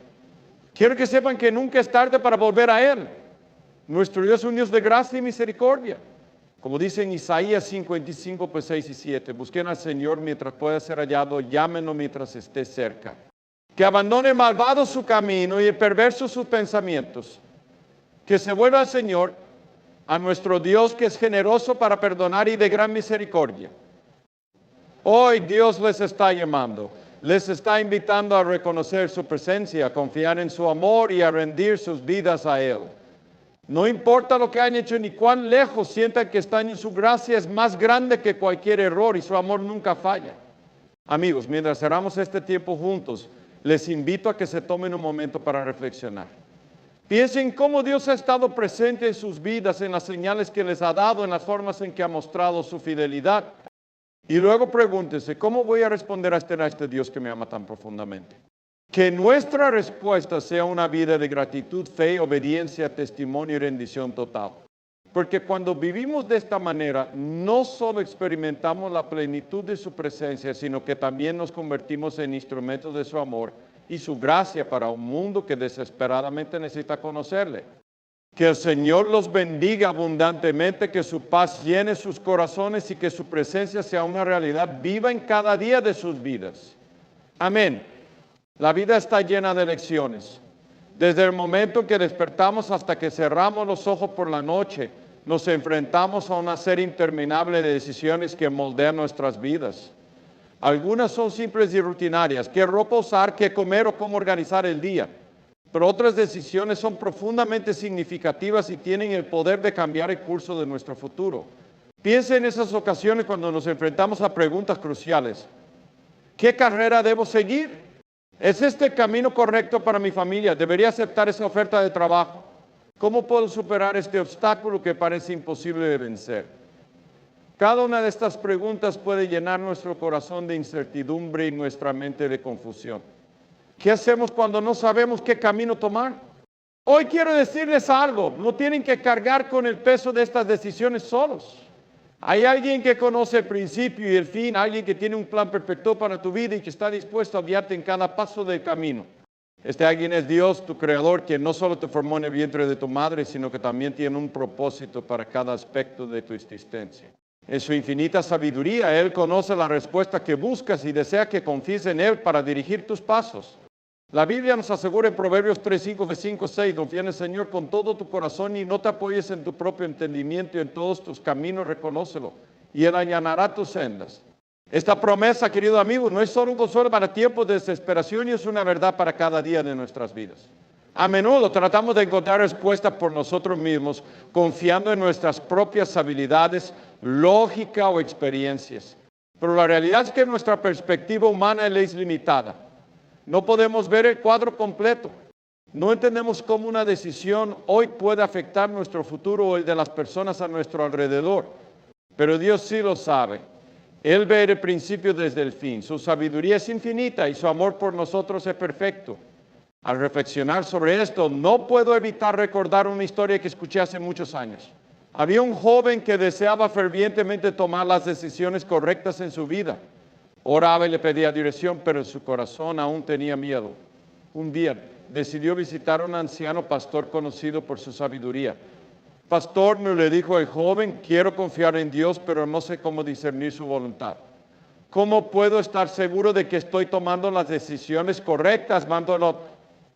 Quiero que sepan que nunca es tarde para volver a Él. Nuestro Dios es un Dios de gracia y misericordia. Como dice en Isaías 55, pues 6 y 7, busquen al Señor mientras pueda ser hallado, llámenlo mientras esté cerca. Que abandone el malvado su camino y el perverso sus pensamientos. Que se vuelva al Señor, a nuestro Dios que es generoso para perdonar y de gran misericordia. Hoy Dios les está llamando, les está invitando a reconocer su presencia, a confiar en su amor y a rendir sus vidas a Él. No importa lo que hayan hecho ni cuán lejos sientan que están en su gracia, es más grande que cualquier error y su amor nunca falla. Amigos, mientras cerramos este tiempo juntos, les invito a que se tomen un momento para reflexionar. Piensen cómo Dios ha estado presente en sus vidas, en las señales que les ha dado, en las formas en que ha mostrado su fidelidad. Y luego pregúntense, ¿cómo voy a responder a este Dios que me ama tan profundamente? Que nuestra respuesta sea una vida de gratitud, fe, obediencia, testimonio y rendición total. Porque cuando vivimos de esta manera, no solo experimentamos la plenitud de su presencia, sino que también nos convertimos en instrumentos de su amor y su gracia para un mundo que desesperadamente necesita conocerle. Que el Señor los bendiga abundantemente, que su paz llene sus corazones y que su presencia sea una realidad viva en cada día de sus vidas. Amén. La vida está llena de lecciones. Desde el momento que despertamos hasta que cerramos los ojos por la noche, nos enfrentamos a una serie interminable de decisiones que moldean nuestras vidas. Algunas son simples y rutinarias, qué ropa usar, qué comer o cómo organizar el día. Pero otras decisiones son profundamente significativas y tienen el poder de cambiar el curso de nuestro futuro. Piensa en esas ocasiones cuando nos enfrentamos a preguntas cruciales. ¿Qué carrera debo seguir? ¿Es este el camino correcto para mi familia? ¿Debería aceptar esa oferta de trabajo? ¿Cómo puedo superar este obstáculo que parece imposible de vencer? Cada una de estas preguntas puede llenar nuestro corazón de incertidumbre y nuestra mente de confusión. ¿Qué hacemos cuando no sabemos qué camino tomar? Hoy quiero decirles algo, no tienen que cargar con el peso de estas decisiones solos. Hay alguien que conoce el principio y el fin, alguien que tiene un plan perfecto para tu vida y que está dispuesto a guiarte en cada paso del camino. Este alguien es Dios, tu Creador, quien no solo te formó en el vientre de tu madre, sino que también tiene un propósito para cada aspecto de tu existencia. En su infinita sabiduría, Él conoce la respuesta que buscas y desea que confíes en Él para dirigir tus pasos. La Biblia nos asegura en Proverbios 3, 5, 6, confía en el Señor con todo tu corazón y no te apoyes en tu propio entendimiento y en todos tus caminos reconócelo y Él allanará tus sendas. Esta promesa, querido amigo, no es solo un consuelo para tiempos de desesperación y es una verdad para cada día de nuestras vidas. A menudo tratamos de encontrar respuestas por nosotros mismos, confiando en nuestras propias habilidades, lógica o experiencias. Pero la realidad es que nuestra perspectiva humana es limitada. No podemos ver el cuadro completo. No entendemos cómo una decisión hoy puede afectar nuestro futuro o el de las personas a nuestro alrededor. Pero Dios sí lo sabe. Él ve el principio desde el fin. Su sabiduría es infinita y su amor por nosotros es perfecto. Al reflexionar sobre esto, no puedo evitar recordar una historia que escuché hace muchos años. Había un joven que deseaba fervientemente tomar las decisiones correctas en su vida. Oraba y le pedía dirección, pero en su corazón aún tenía miedo. Un día decidió visitar a un anciano pastor conocido por su sabiduría. Pastor, no le dijo el joven, quiero confiar en Dios, pero no sé cómo discernir su voluntad. ¿Cómo puedo estar seguro de que estoy tomando las decisiones correctas?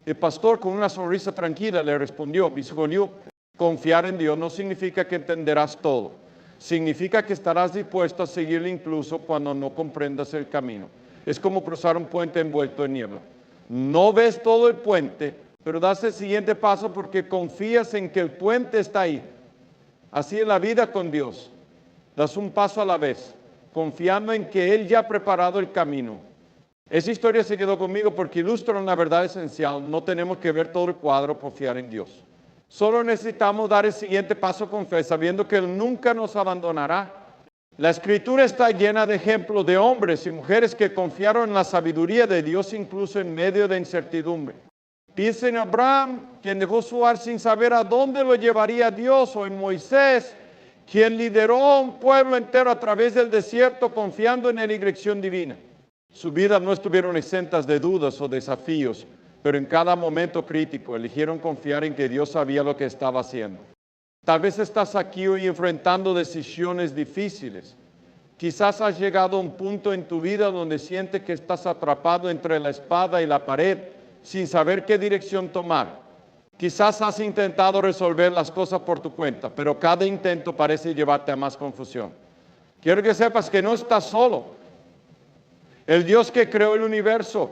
El pastor con una sonrisa tranquila le respondió, hijo mío, confiar en Dios no significa que entenderás todo. Significa que estarás dispuesto a seguirle incluso cuando no comprendas el camino. Es como cruzar un puente envuelto en niebla. No ves todo el puente, pero das el siguiente paso porque confías en que el puente está ahí. Así es la vida con Dios. Das un paso a la vez, confiando en que Él ya ha preparado el camino. Esa historia se quedó conmigo porque ilustra una verdad esencial. No tenemos que ver todo el cuadro para confiar en Dios. Solo necesitamos dar el siguiente paso con fe, sabiendo que Él nunca nos abandonará. La Escritura está llena de ejemplos de hombres y mujeres que confiaron en la sabiduría de Dios incluso en medio de incertidumbre. Piensa en Abraham, quien dejó su hogar sin saber a dónde lo llevaría Dios, o en Moisés, quien lideró a un pueblo entero a través del desierto confiando en la dirección divina. Sus vidas no estuvieron exentas de dudas o desafíos, pero en cada momento crítico eligieron confiar en que Dios sabía lo que estaba haciendo. Tal vez estás aquí hoy enfrentando decisiones difíciles. Quizás has llegado a un punto en tu vida donde sientes que estás atrapado entre la espada y la pared sin saber qué dirección tomar. Quizás has intentado resolver las cosas por tu cuenta, pero cada intento parece llevarte a más confusión. Quiero que sepas que no estás solo. El Dios que creó el universo,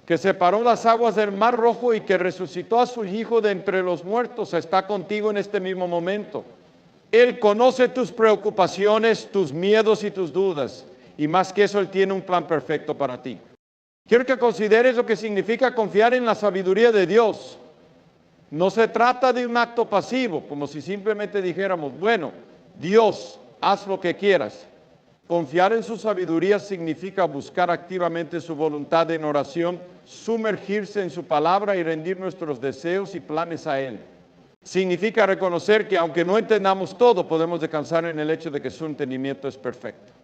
que separó las aguas del Mar Rojo y que resucitó a su Hijo de entre los muertos, está contigo en este mismo momento. Él conoce tus preocupaciones, tus miedos y tus dudas. Y más que eso, Él tiene un plan perfecto para ti. Quiero que consideres lo que significa confiar en la sabiduría de Dios. No se trata de un acto pasivo, como si simplemente dijéramos, bueno, Dios, haz lo que quieras. Confiar en su sabiduría significa buscar activamente su voluntad en oración, sumergirse en su palabra y rendir nuestros deseos y planes a Él. Significa reconocer que aunque no entendamos todo, podemos descansar en el hecho de que su entendimiento es perfecto.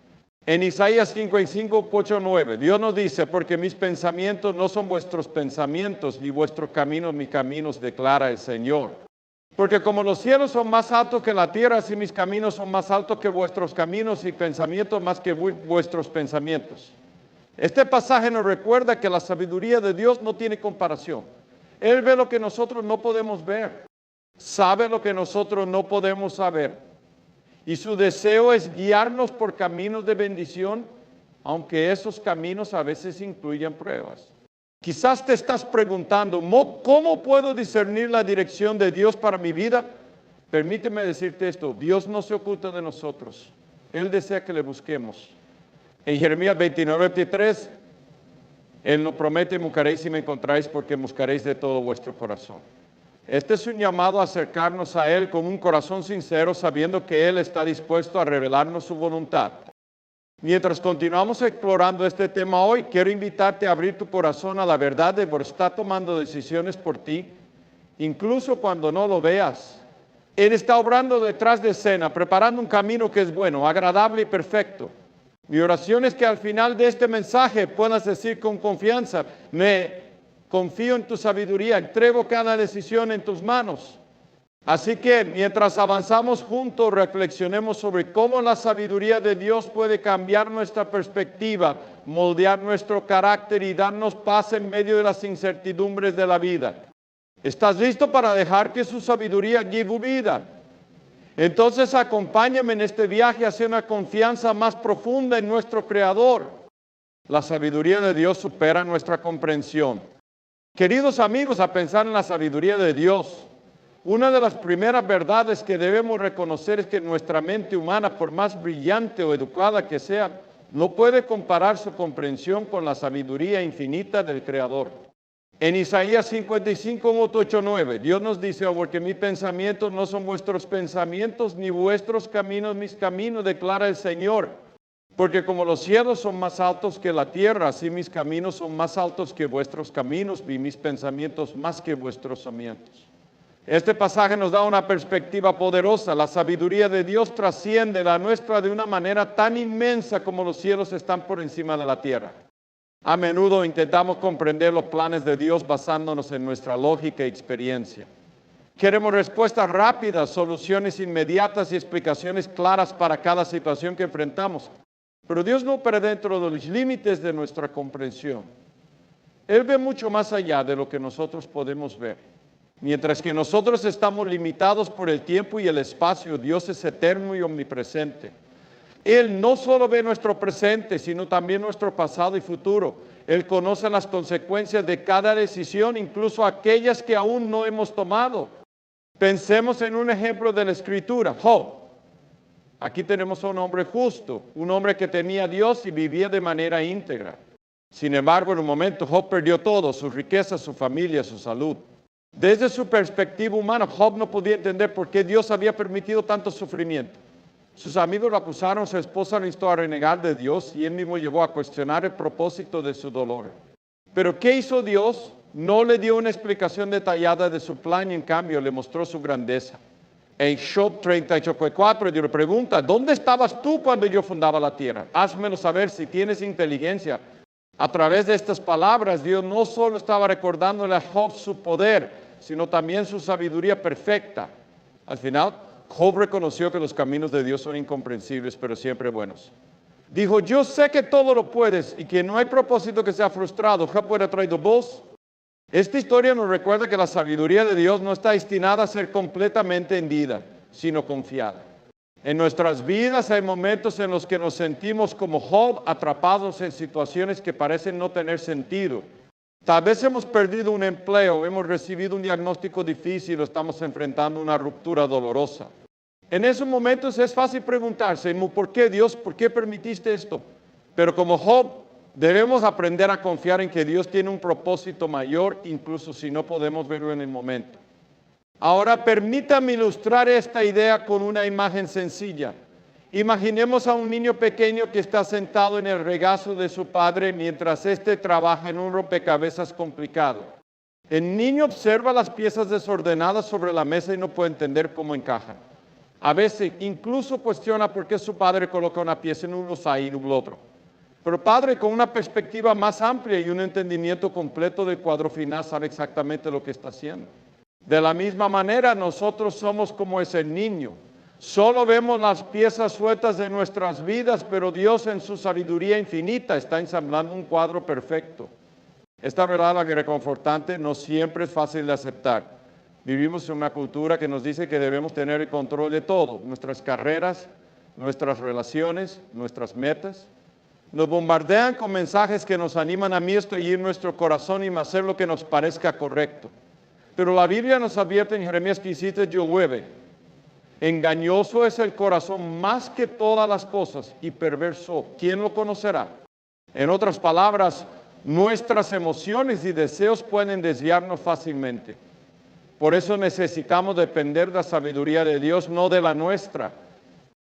En Isaías 55, 8, 9, Dios nos dice, porque mis pensamientos no son vuestros pensamientos, ni vuestros caminos mis caminos, declara el Señor. Porque como los cielos son más altos que la tierra, así mis caminos son más altos que vuestros caminos y pensamientos más que vuestros pensamientos. Este pasaje nos recuerda que la sabiduría de Dios no tiene comparación. Él ve lo que nosotros no podemos ver. Sabe lo que nosotros no podemos saber. Y su deseo es guiarnos por caminos de bendición, aunque esos caminos a veces incluyen pruebas. Quizás te estás preguntando, ¿cómo puedo discernir la dirección de Dios para mi vida? Permíteme decirte esto, Dios no se oculta de nosotros. Él desea que le busquemos. En Jeremías 29, 23, Él nos promete, buscaréis y me encontráis porque buscaréis de todo vuestro corazón. Este es un llamado a acercarnos a Él con un corazón sincero, sabiendo que Él está dispuesto a revelarnos su voluntad. Mientras continuamos explorando este tema hoy, quiero invitarte a abrir tu corazón a la verdad de que está tomando decisiones por ti, incluso cuando no lo veas. Él está obrando detrás de escena, preparando un camino que es bueno, agradable y perfecto. Mi oración es que al final de este mensaje puedas decir con confianza, me confío en tu sabiduría, entrego cada decisión en tus manos. Así que mientras avanzamos juntos, reflexionemos sobre cómo la sabiduría de Dios puede cambiar nuestra perspectiva, moldear nuestro carácter y darnos paz en medio de las incertidumbres de la vida. ¿Estás listo para dejar que su sabiduría guíe tu vida? Entonces acompáñame en este viaje hacia una confianza más profunda en nuestro Creador. La sabiduría de Dios supera nuestra comprensión. Queridos amigos, a pensar en la sabiduría de Dios, una de las primeras verdades que debemos reconocer es que nuestra mente humana, por más brillante o educada que sea, no puede comparar su comprensión con la sabiduría infinita del Creador. En Isaías 55, 8, 9, Dios nos dice, porque mis pensamientos no son vuestros pensamientos, ni vuestros caminos mis caminos, declara el Señor. Porque como los cielos son más altos que la tierra, así mis caminos son más altos que vuestros caminos, y mis pensamientos más que vuestros pensamientos. Este pasaje nos da una perspectiva poderosa. La sabiduría de Dios trasciende la nuestra de una manera tan inmensa como los cielos están por encima de la tierra. A menudo intentamos comprender los planes de Dios basándonos en nuestra lógica y experiencia. Queremos respuestas rápidas, soluciones inmediatas y explicaciones claras para cada situación que enfrentamos. Pero Dios no opera dentro de los límites de nuestra comprensión. Él ve mucho más allá de lo que nosotros podemos ver. Mientras que nosotros estamos limitados por el tiempo y el espacio, Dios es eterno y omnipresente. Él no solo ve nuestro presente, sino también nuestro pasado y futuro. Él conoce las consecuencias de cada decisión, incluso aquellas que aún no hemos tomado. Pensemos en un ejemplo de la Escritura, Job. Aquí tenemos a un hombre justo, un hombre que tenía a Dios y vivía de manera íntegra. Sin embargo, en un momento Job perdió todo, su riqueza, su familia, su salud. Desde su perspectiva humana, Job no podía entender por qué Dios había permitido tanto sufrimiento. Sus amigos lo acusaron, su esposa lo instó a renegar de Dios y él mismo llegó a cuestionar el propósito de su dolor. Pero ¿qué hizo Dios? No le dio una explicación detallada de su plan y en cambio le mostró su grandeza. En Job 38:4 Dios le pregunta, ¿dónde estabas tú cuando yo fundaba la tierra? Házmelo saber si tienes inteligencia. A través de estas palabras, Dios no solo estaba recordándole a Job su poder, sino también su sabiduría perfecta. Al final, Job reconoció que los caminos de Dios son incomprensibles, pero siempre buenos. Dijo, yo sé que todo lo puedes y que no hay propósito que sea frustrado. Job puede traído voz. Esta historia nos recuerda que la sabiduría de Dios no está destinada a ser completamente hendida, sino confiada. En nuestras vidas hay momentos en los que nos sentimos como Job, atrapados en situaciones que parecen no tener sentido. Tal vez hemos perdido un empleo, hemos recibido un diagnóstico difícil o estamos enfrentando una ruptura dolorosa. En esos momentos es fácil preguntarse, ¿por qué Dios? ¿Por qué permitiste esto? Pero como Job, debemos aprender a confiar en que Dios tiene un propósito mayor, incluso si no podemos verlo en el momento. Ahora permítame ilustrar esta idea con una imagen sencilla. Imaginemos a un niño pequeño que está sentado en el regazo de su padre mientras éste trabaja en un rompecabezas complicado. El niño observa las piezas desordenadas sobre la mesa y no puede entender cómo encajan. A veces incluso cuestiona por qué su padre coloca una pieza en un lugar y en el otro. Pero el padre, con una perspectiva más amplia y un entendimiento completo del cuadro final, sabe exactamente lo que está haciendo. De la misma manera, nosotros somos como ese niño. Solo vemos las piezas sueltas de nuestras vidas, pero Dios en su sabiduría infinita está ensamblando un cuadro perfecto. Esta verdad, la reconfortante, no siempre es fácil de aceptar. Vivimos en una cultura que nos dice que debemos tener el control de todo, nuestras carreras, nuestras relaciones, nuestras metas. Nos bombardean con mensajes que nos animan a seguir nuestro corazón y hacer lo que nos parezca correcto. Pero la Biblia nos advierte en Jeremías 17:9, engañoso es el corazón más que todas las cosas y perverso, ¿quién lo conocerá? En otras palabras, nuestras emociones y deseos pueden desviarnos fácilmente. Por eso necesitamos depender de la sabiduría de Dios, no de la nuestra.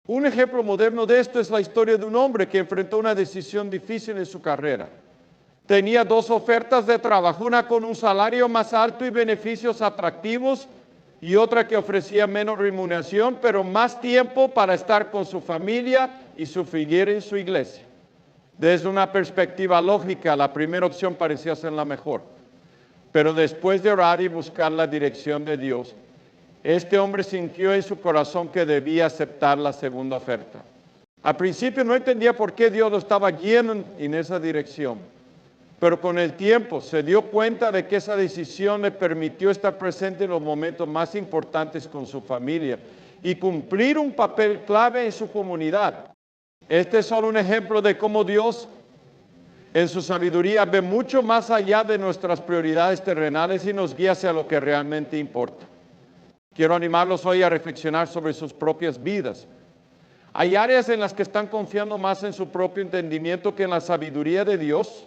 Un ejemplo moderno de esto es la historia de un hombre que enfrentó una decisión difícil en su carrera. Tenía dos ofertas de trabajo, una con un salario más alto y beneficios atractivos, y otra que ofrecía menos remuneración, pero más tiempo para estar con su familia y servir en su iglesia. Desde una perspectiva lógica, la primera opción parecía ser la mejor. Pero después de orar y buscar la dirección de Dios, este hombre sintió en su corazón que debía aceptar la segunda oferta. Al principio no entendía por qué Dios lo estaba guiando en esa dirección. Pero con el tiempo se dio cuenta de que esa decisión le permitió estar presente en los momentos más importantes con su familia y cumplir un papel clave en su comunidad. Este es solo un ejemplo de cómo Dios, en su sabiduría, ve mucho más allá de nuestras prioridades terrenales y nos guía hacia lo que realmente importa. Quiero animarlos hoy a reflexionar sobre sus propias vidas. Hay áreas en las que están confiando más en su propio entendimiento que en la sabiduría de Dios.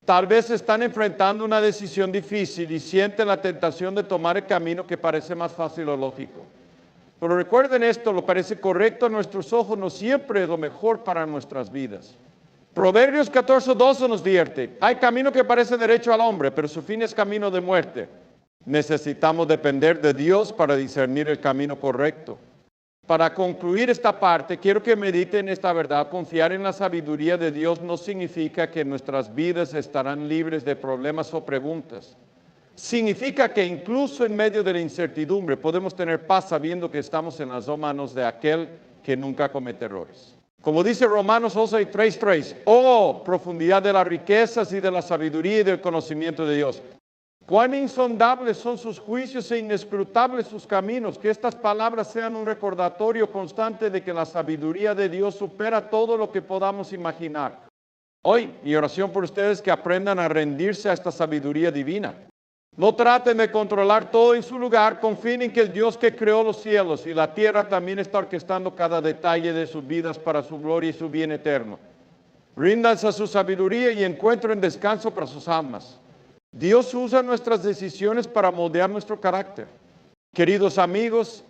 Tal vez están enfrentando una decisión difícil y sienten la tentación de tomar el camino que parece más fácil o lógico. Pero recuerden esto, lo parece correcto a nuestros ojos no siempre es lo mejor para nuestras vidas. Proverbios 14:12 nos divierte. Hay camino que parece derecho al hombre, pero su fin es camino de muerte. Necesitamos depender de Dios para discernir el camino correcto. Para concluir esta parte, quiero que mediten esta verdad. Confiar en la sabiduría de Dios no significa que nuestras vidas estarán libres de problemas o preguntas. Significa que incluso en medio de la incertidumbre podemos tener paz sabiendo que estamos en las manos de aquel que nunca comete errores. Como dice Romanos 11:3, oh, profundidad de las riquezas y de la sabiduría y del conocimiento de Dios. Cuán insondables son sus juicios e inescrutables sus caminos. Que estas palabras sean un recordatorio constante de que la sabiduría de Dios supera todo lo que podamos imaginar. Hoy, mi oración por ustedes, que aprendan a rendirse a esta sabiduría divina. No traten de controlar todo en su lugar. Confíen en que el Dios que creó los cielos y la tierra también está orquestando cada detalle de sus vidas para su gloria y su bien eterno. Ríndanse a su sabiduría y encuentren descanso para sus almas. Dios usa nuestras decisiones para moldear nuestro carácter. Queridos amigos,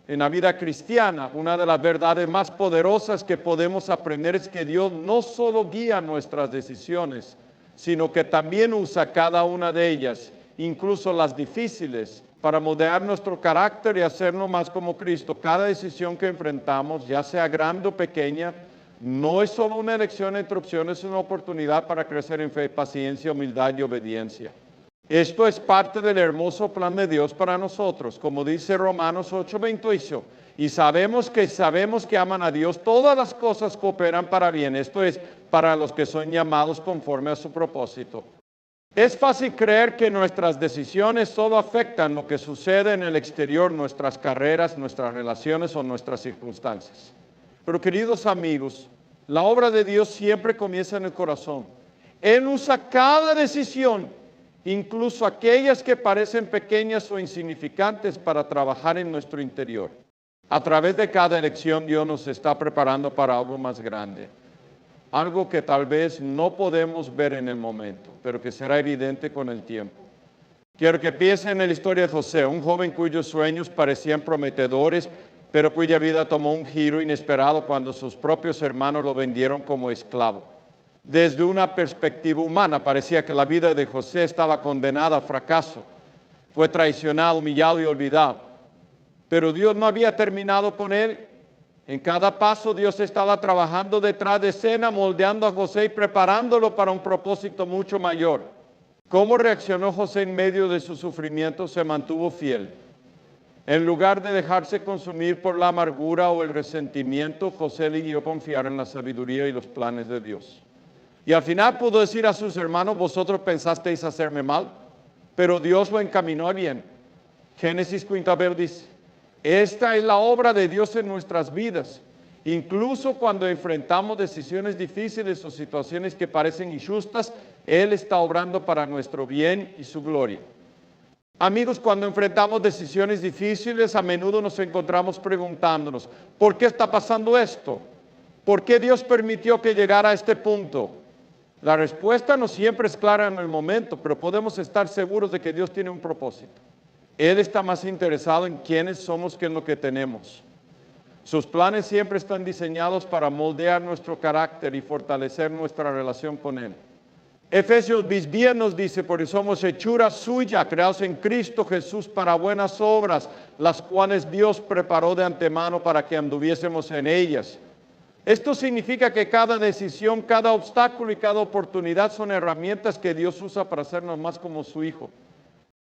en la vida cristiana, una de las verdades más poderosas que podemos aprender es que Dios no solo guía nuestras decisiones, sino que también usa cada una de ellas, incluso las difíciles, para moldear nuestro carácter y hacernos más como Cristo. Cada decisión que enfrentamos, ya sea grande o pequeña, no es solo una elección entre opciones, es una oportunidad para crecer en fe, paciencia, humildad y obediencia. Esto es parte del hermoso plan de Dios para nosotros, como dice Romanos 8:28. Y sabemos que aman a Dios, todas las cosas cooperan para bien. Esto es, para los que son llamados conforme a su propósito. Es fácil creer que nuestras decisiones solo afectan lo que sucede en el exterior, nuestras carreras, nuestras relaciones o nuestras circunstancias. Pero queridos amigos, la obra de Dios siempre comienza en el corazón. Él usa cada decisión, incluso aquellas que parecen pequeñas o insignificantes, para trabajar en nuestro interior. A través de cada elección Dios nos está preparando para algo más grande. Algo que tal vez no podemos ver en el momento, pero que será evidente con el tiempo. Quiero que piensen en la historia de José, un joven cuyos sueños parecían prometedores, pero cuya vida tomó un giro inesperado cuando sus propios hermanos lo vendieron como esclavo. Desde una perspectiva humana, parecía que la vida de José estaba condenada al fracaso. Fue traicionado, humillado y olvidado. Pero Dios no había terminado con él. En cada paso Dios estaba trabajando detrás de escena, moldeando a José y preparándolo para un propósito mucho mayor. ¿Cómo reaccionó José en medio de su sufrimiento? Se mantuvo fiel. En lugar de dejarse consumir por la amargura o el resentimiento, José eligió confiar en la sabiduría y los planes de Dios. Y al final pudo decir a sus hermanos, vosotros pensasteis hacerme mal, pero Dios lo encaminó a bien. Génesis 40 dice, esta es la obra de Dios en nuestras vidas. Incluso cuando enfrentamos decisiones difíciles o situaciones que parecen injustas, Él está obrando para nuestro bien y su gloria. Amigos, cuando enfrentamos decisiones difíciles, a menudo nos encontramos preguntándonos, ¿por qué está pasando esto? ¿Por qué Dios permitió que llegara a este punto? La respuesta no siempre es clara en el momento, pero podemos estar seguros de que Dios tiene un propósito. Él está más interesado en quiénes somos que en lo que tenemos. Sus planes siempre están diseñados para moldear nuestro carácter y fortalecer nuestra relación con Él. Efesios bien nos dice, porque somos hechura suya, creados en Cristo Jesús para buenas obras, las cuales Dios preparó de antemano para que anduviésemos en ellas. Esto significa que cada decisión, cada obstáculo y cada oportunidad son herramientas que Dios usa para hacernos más como su Hijo.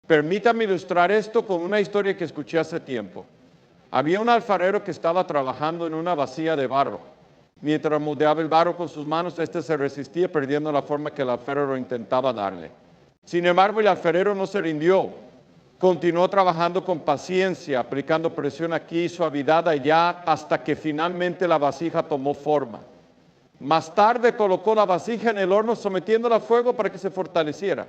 Permítame ilustrar esto con una historia que escuché hace tiempo. Había un alfarero que estaba trabajando en una vasija de barro. Mientras moldeaba el barro con sus manos, este se resistía perdiendo la forma que el alfarero intentaba darle. Sin embargo, el alfarero no se rindió. Continuó trabajando con paciencia, aplicando presión aquí y suavidad allá, hasta que finalmente la vasija tomó forma. Más tarde colocó la vasija en el horno, sometiéndola a fuego para que se fortaleciera.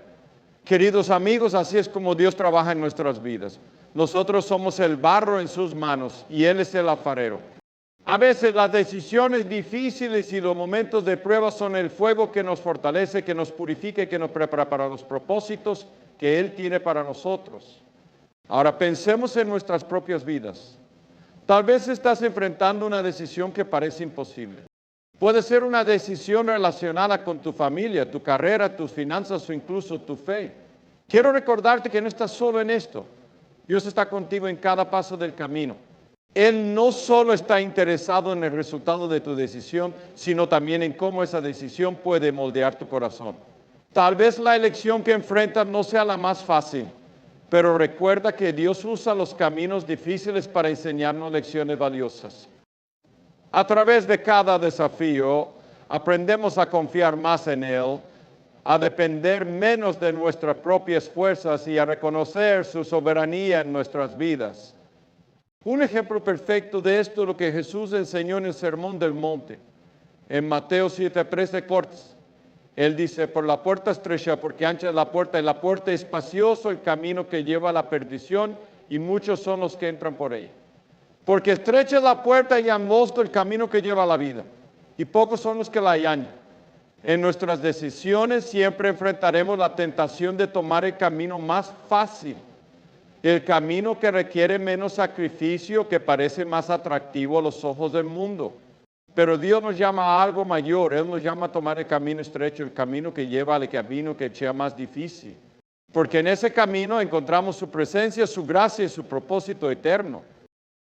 Queridos amigos, así es como Dios trabaja en nuestras vidas. Nosotros somos el barro en sus manos y Él es el alfarero. A veces las decisiones difíciles y los momentos de prueba son el fuego que nos fortalece, que nos purifica y que nos prepara para los propósitos que Él tiene para nosotros. Ahora pensemos en nuestras propias vidas. Tal vez estás enfrentando una decisión que parece imposible. Puede ser una decisión relacionada con tu familia, tu carrera, tus finanzas o incluso tu fe. Quiero recordarte que no estás solo en esto. Dios está contigo en cada paso del camino. Él no solo está interesado en el resultado de tu decisión, sino también en cómo esa decisión puede moldear tu corazón. Tal vez la elección que enfrentas no sea la más fácil, pero recuerda que Dios usa los caminos difíciles para enseñarnos lecciones valiosas. A través de cada desafío, aprendemos a confiar más en Él, a depender menos de nuestras propias fuerzas y a reconocer su soberanía en nuestras vidas. Un ejemplo perfecto de esto es lo que Jesús enseñó en el Sermón del Monte. En Mateo 7:13 cortes, Él dice, por la puerta estrecha, porque ancha es la puerta, y la puerta es espacioso el camino que lleva a la perdición, y muchos son los que entran por ella. Porque estrecha es la puerta y angosto el camino que lleva a la vida, y pocos son los que la hallan. En nuestras decisiones siempre enfrentaremos la tentación de tomar el camino más fácil, el camino que requiere menos sacrificio, que parece más atractivo a los ojos del mundo. Pero Dios nos llama a algo mayor. Él nos llama a tomar el camino estrecho, el camino que lleva al camino que sea más difícil. Porque en ese camino encontramos su presencia, su gracia y su propósito eterno.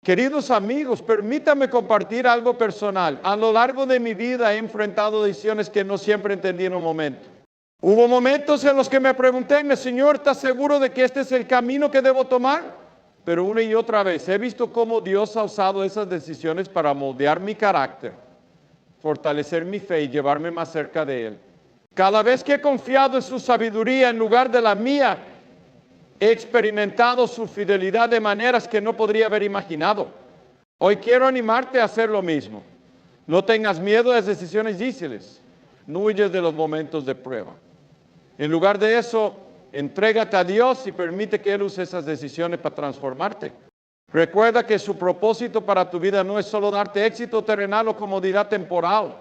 Queridos amigos, permítanme compartir algo personal. A lo largo de mi vida he enfrentado decisiones que no siempre entendí en un momento. Hubo momentos en los que me pregunté, Señor, ¿estás seguro de que este es el camino que debo tomar? Pero una y otra vez he visto cómo Dios ha usado esas decisiones para moldear mi carácter, fortalecer mi fe y llevarme más cerca de Él. Cada vez que he confiado en su sabiduría en lugar de la mía, he experimentado su fidelidad de maneras que no podría haber imaginado. Hoy quiero animarte a hacer lo mismo. No tengas miedo de las decisiones difíciles. No huyes de los momentos de prueba. En lugar de eso, entrégate a Dios y permite que Él use esas decisiones para transformarte. Recuerda que su propósito para tu vida no es solo darte éxito terrenal o comodidad temporal.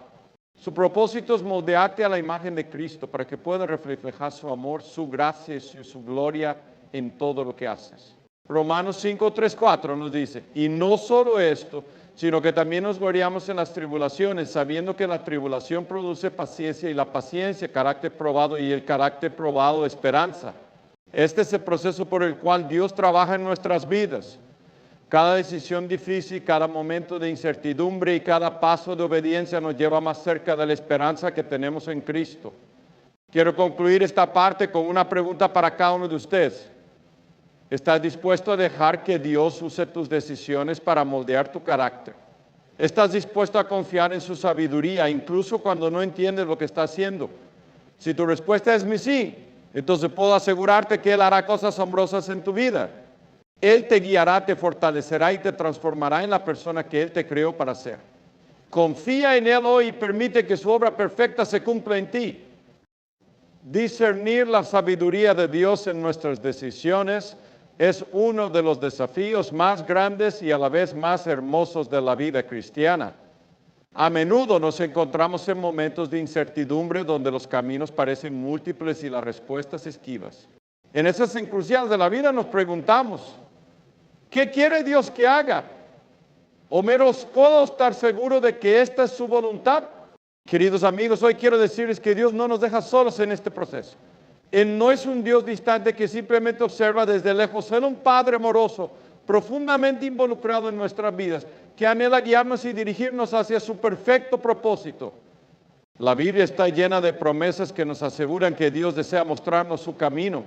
Su propósito es moldearte a la imagen de Cristo para que puedas reflejar su amor, su gracia y su gloria en todo lo que haces. Romanos 5:3-4 nos dice, y no solo esto, sino que también nos gloriamos en las tribulaciones, sabiendo que la tribulación produce paciencia y la paciencia, carácter probado y el carácter probado, esperanza. Este es el proceso por el cual Dios trabaja en nuestras vidas. Cada decisión difícil, cada momento de incertidumbre y cada paso de obediencia nos lleva más cerca de la esperanza que tenemos en Cristo. Quiero concluir esta parte con una pregunta para cada uno de ustedes. ¿Estás dispuesto a dejar que Dios use tus decisiones para moldear tu carácter? ¿Estás dispuesto a confiar en su sabiduría, incluso cuando no entiendes lo que está haciendo? Si tu respuesta es mi sí, entonces puedo asegurarte que Él hará cosas asombrosas en tu vida. Él te guiará, te fortalecerá y te transformará en la persona que Él te creó para ser. Confía en Él hoy y permite que su obra perfecta se cumpla en ti. Discernir la sabiduría de Dios en nuestras decisiones es uno de los desafíos más grandes y a la vez más hermosos de la vida cristiana. A menudo nos encontramos en momentos de incertidumbre donde los caminos parecen múltiples y las respuestas esquivas. En esas encrucijadas de la vida nos preguntamos, ¿qué quiere Dios que haga? ¿O menos puedo estar seguro de que esta es su voluntad? Queridos amigos, hoy quiero decirles que Dios no nos deja solos en este proceso. Él no es un Dios distante que simplemente observa desde lejos. Él es un Padre amoroso, profundamente involucrado en nuestras vidas, que anhela guiarnos y dirigirnos hacia su perfecto propósito. La Biblia está llena de promesas que nos aseguran que Dios desea mostrarnos su camino.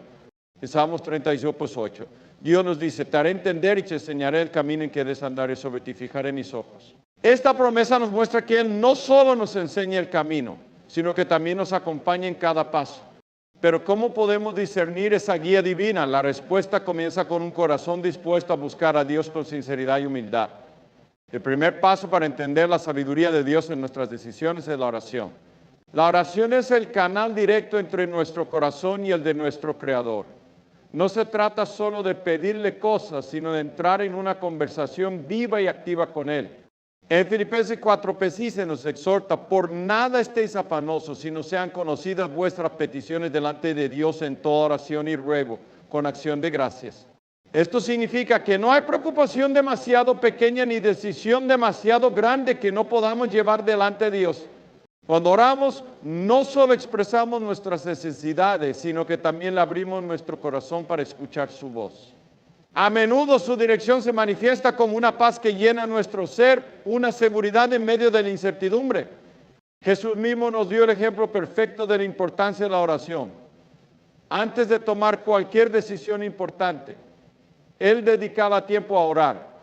En Salmos 38:8. Dios nos dice, te haré entender y te enseñaré el camino en que debes andar y sobre ti fijaré mis ojos. Esta promesa nos muestra que Él no solo nos enseña el camino, sino que también nos acompaña en cada paso. Pero ¿cómo podemos discernir esa guía divina? La respuesta comienza con un corazón dispuesto a buscar a Dios con sinceridad y humildad. El primer paso para entender la sabiduría de Dios en nuestras decisiones es la oración. La oración es el canal directo entre nuestro corazón y el de nuestro Creador. No se trata solo de pedirle cosas, sino de entrar en una conversación viva y activa con Él. En Filipenses 4:15 nos exhorta, por nada estéis afanosos, sino sean conocidas vuestras peticiones delante de Dios en toda oración y ruego, con acción de gracias. Esto significa que no hay preocupación demasiado pequeña ni decisión demasiado grande que no podamos llevar delante de Dios. Cuando oramos, no solo expresamos nuestras necesidades, sino que también le abrimos nuestro corazón para escuchar su voz. A menudo su dirección se manifiesta como una paz que llena nuestro ser, una seguridad en medio de la incertidumbre. Jesús mismo nos dio el ejemplo perfecto de la importancia de la oración. Antes de tomar cualquier decisión importante, Él dedicaba tiempo a orar.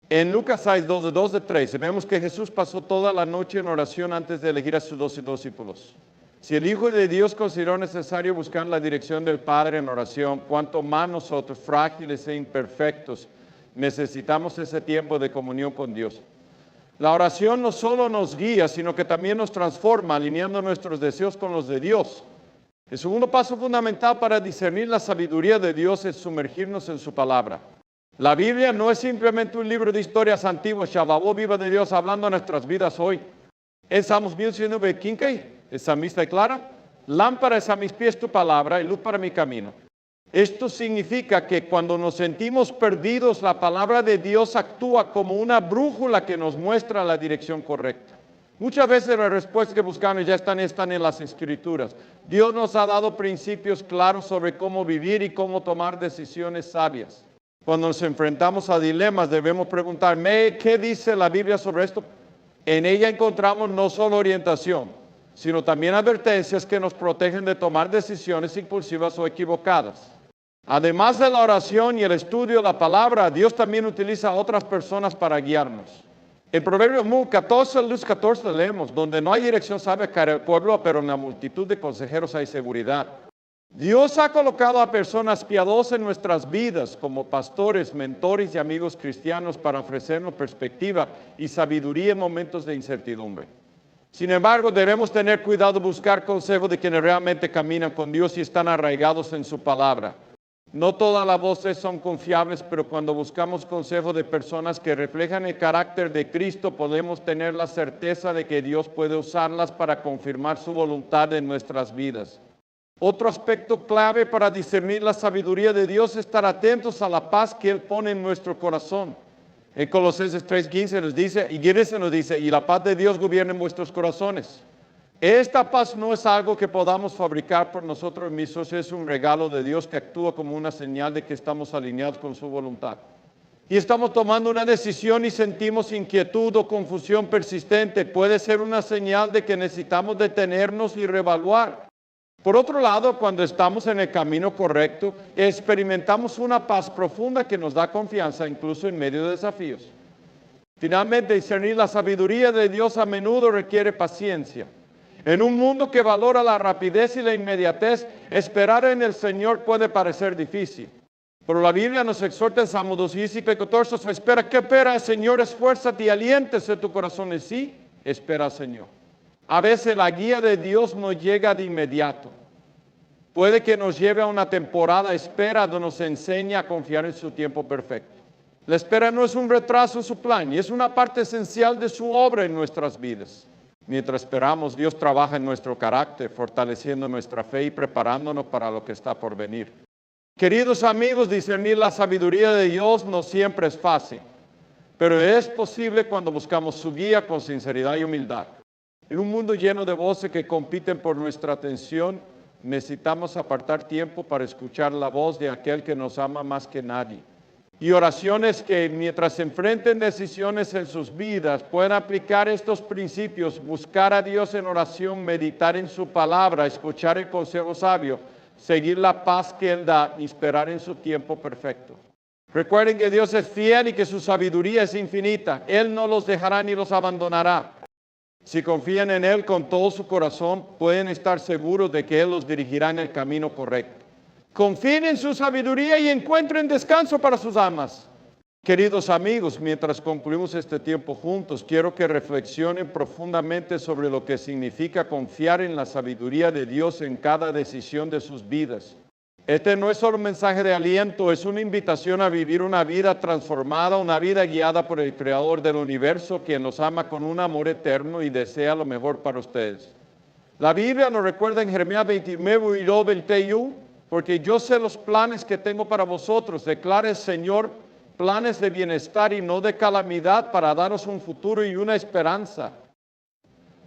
En Lucas 6, 12-13, vemos que Jesús pasó toda la noche en oración antes de elegir a sus 12 discípulos. Si el Hijo de Dios consideró necesario buscar la dirección del Padre en oración, cuanto más nosotros, frágiles e imperfectos, necesitamos ese tiempo de comunión con Dios. La oración no solo nos guía, sino que también nos transforma, alineando nuestros deseos con los de Dios. El segundo paso fundamental para discernir la sabiduría de Dios es sumergirnos en su palabra. La Biblia no es simplemente un libro de historias antiguas, Shabbat, viva de Dios, hablando a nuestras vidas hoy. En Salmos 119:15, el salmista declara, lámpara es a mis pies tu palabra y luz para mi camino. Esto significa que cuando nos sentimos perdidos, la palabra de Dios actúa como una brújula que nos muestra la dirección correcta. Muchas veces las respuestas que buscamos ya están en las Escrituras. Dios nos ha dado principios claros sobre cómo vivir y cómo tomar decisiones sabias. Cuando nos enfrentamos a dilemas, debemos preguntarme, ¿qué dice la Biblia sobre esto? En ella encontramos no solo orientación, sino también advertencias que nos protegen de tomar decisiones impulsivas o equivocadas. Además de la oración y el estudio de la palabra, Dios también utiliza a otras personas para guiarnos. En Proverbios 14 leemos, donde no hay dirección sabia cae el pueblo, pero en la multitud de consejeros hay seguridad. Dios ha colocado a personas piadosas en nuestras vidas como pastores, mentores y amigos cristianos para ofrecernos perspectiva y sabiduría en momentos de incertidumbre. Sin embargo, debemos tener cuidado de buscar consejo de quienes realmente caminan con Dios y están arraigados en su palabra. No todas las voces son confiables, pero cuando buscamos consejo de personas que reflejan el carácter de Cristo, podemos tener la certeza de que Dios puede usarlas para confirmar su voluntad en nuestras vidas. Otro aspecto clave para discernir la sabiduría de Dios es estar atentos a la paz que Él pone en nuestro corazón. En Colosenses 3:15 nos dice, y la paz de Dios gobierna en vuestros corazones. Esta paz no es algo que podamos fabricar por nosotros mismos, es un regalo de Dios que actúa como una señal de que estamos alineados con su voluntad. Y estamos tomando una decisión y sentimos inquietud o confusión persistente. Puede ser una señal de que necesitamos detenernos y reevaluar. Por otro lado, cuando estamos en el camino correcto, experimentamos una paz profunda que nos da confianza incluso en medio de desafíos. Finalmente, discernir la sabiduría de Dios a menudo requiere paciencia. En un mundo que valora la rapidez y la inmediatez, esperar en el Señor puede parecer difícil. Pero la Biblia nos exhorta en Salmo 2:14, espera, ¿qué espera, Señor? Esfuérzate y aliéntese tu corazón en sí, espera al Señor. A veces la guía de Dios no llega de inmediato. Puede que nos lleve a una temporada de espera donde nos enseña a confiar en su tiempo perfecto. La espera no es un retraso en su plan, y es una parte esencial de su obra en nuestras vidas. Mientras esperamos, Dios trabaja en nuestro carácter, fortaleciendo nuestra fe y preparándonos para lo que está por venir. Queridos amigos, discernir la sabiduría de Dios no siempre es fácil, pero es posible cuando buscamos su guía con sinceridad y humildad. En un mundo lleno de voces que compiten por nuestra atención, necesitamos apartar tiempo para escuchar la voz de aquel que nos ama más que nadie. Y oraciones que mientras enfrenten decisiones en sus vidas puedan aplicar estos principios, buscar a Dios en oración, meditar en su palabra, escuchar el consejo sabio, seguir la paz que Él da y esperar en su tiempo perfecto. Recuerden que Dios es fiel y que su sabiduría es infinita. Él no los dejará ni los abandonará. Si confían en Él con todo su corazón, pueden estar seguros de que Él los dirigirá en el camino correcto. Confíen en su sabiduría y encuentren descanso para sus almas. Queridos amigos, mientras concluimos este tiempo juntos, quiero que reflexionen profundamente sobre lo que significa confiar en la sabiduría de Dios en cada decisión de sus vidas. Este no es solo un mensaje de aliento, es una invitación a vivir una vida transformada, una vida guiada por el Creador del universo, quien nos ama con un amor eterno y desea lo mejor para ustedes. La Biblia nos recuerda en Jeremías 29:21, porque yo sé los planes que tengo para vosotros, declara el Señor, planes de bienestar y no de calamidad, para daros un futuro y una esperanza.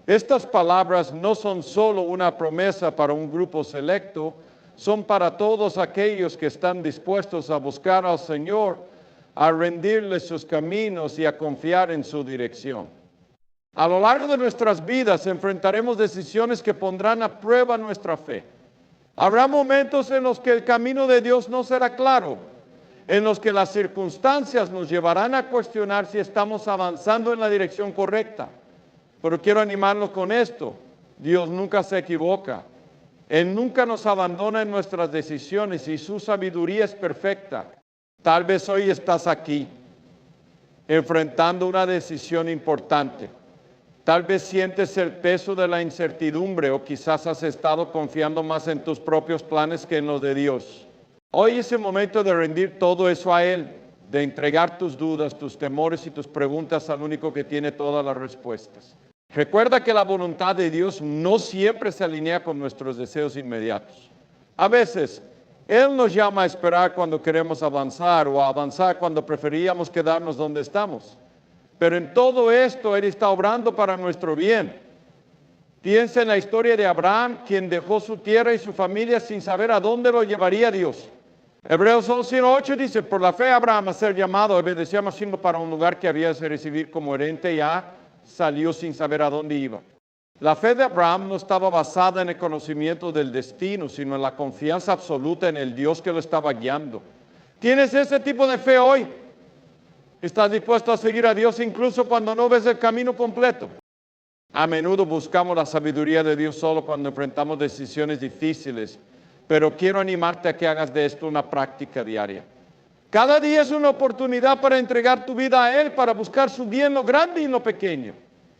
Estas palabras no son solo una promesa para un grupo selecto, son para todos aquellos que están dispuestos a buscar al Señor, a rendirle sus caminos y a confiar en su dirección. A lo largo de nuestras vidas enfrentaremos decisiones que pondrán a prueba nuestra fe. Habrá momentos en los que el camino de Dios no será claro, en los que las circunstancias nos llevarán a cuestionar si estamos avanzando en la dirección correcta. Pero quiero animarlos con esto: Dios nunca se equivoca. Él nunca nos abandona en nuestras decisiones y su sabiduría es perfecta. Tal vez hoy estás aquí, enfrentando una decisión importante. Tal vez sientes el peso de la incertidumbre o quizás has estado confiando más en tus propios planes que en los de Dios. Hoy es el momento de rendir todo eso a Él, de entregar tus dudas, tus temores y tus preguntas al único que tiene todas las respuestas. Recuerda que la voluntad de Dios no siempre se alinea con nuestros deseos inmediatos. A veces, Él nos llama a esperar cuando queremos avanzar o a avanzar cuando preferíamos quedarnos donde estamos. Pero en todo esto Él está obrando para nuestro bien. Piensa en la historia de Abraham, quien dejó su tierra y su familia sin saber a dónde lo llevaría Dios. Hebreos 11:8 dice, por la fe Abraham, a ser llamado, obedeció a para un lugar que había de recibir como herencia, ya salió sin saber a dónde iba. La fe de Abraham no estaba basada en el conocimiento del destino, sino en la confianza absoluta en el Dios que lo estaba guiando. ¿Tienes ese tipo de fe hoy? ¿Estás dispuesto a seguir a Dios incluso cuando no ves el camino completo? A menudo buscamos la sabiduría de Dios solo cuando enfrentamos decisiones difíciles, pero quiero animarte a que hagas de esto una práctica diaria. Cada día es una oportunidad para entregar tu vida a Él, para buscar su bien en lo grande y en lo pequeño.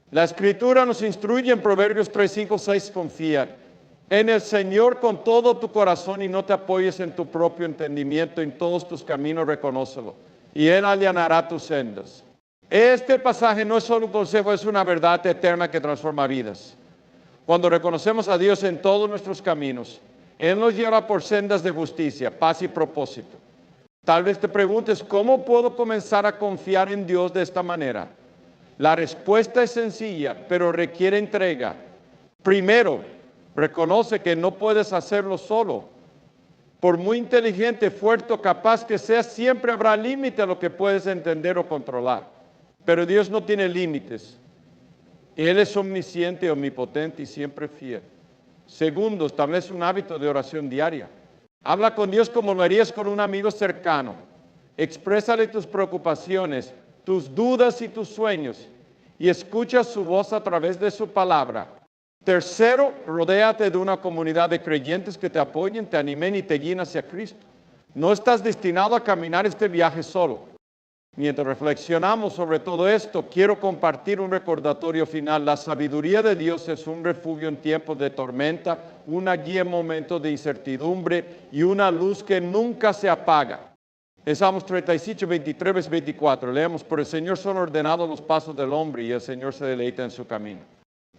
La Escritura nos instruye en Proverbios 3:5-6, confía en el Señor con todo tu corazón y no te apoyes en tu propio entendimiento, en todos tus caminos reconócelo, y Él allanará tus sendas. Este pasaje no es solo un consejo, es una verdad eterna que transforma vidas. Cuando reconocemos a Dios en todos nuestros caminos, Él nos lleva por sendas de justicia, paz y propósito. Tal vez te preguntes, ¿cómo puedo comenzar a confiar en Dios de esta manera? La respuesta es sencilla, pero requiere entrega. Primero, reconoce que no puedes hacerlo solo. Por muy inteligente, fuerte o capaz que seas, siempre habrá límite a lo que puedes entender o controlar. Pero Dios no tiene límites. Él es omnisciente, omnipotente y siempre fiel. Segundo, establece un hábito de oración diaria. Habla con Dios como lo harías con un amigo cercano. Exprésale tus preocupaciones, tus dudas y tus sueños, y escucha su voz a través de su palabra. Tercero, rodéate de una comunidad de creyentes que te apoyen, te animen y te guíen hacia Cristo. No estás destinado a caminar este viaje solo. Mientras reflexionamos sobre todo esto, quiero compartir un recordatorio final. La sabiduría de Dios es un refugio en tiempos de tormenta, una guía en momentos de incertidumbre y una luz que nunca se apaga. En Salmos 37, 23, 24, leemos, por el Señor son ordenados los pasos del hombre y el Señor se deleita en su camino.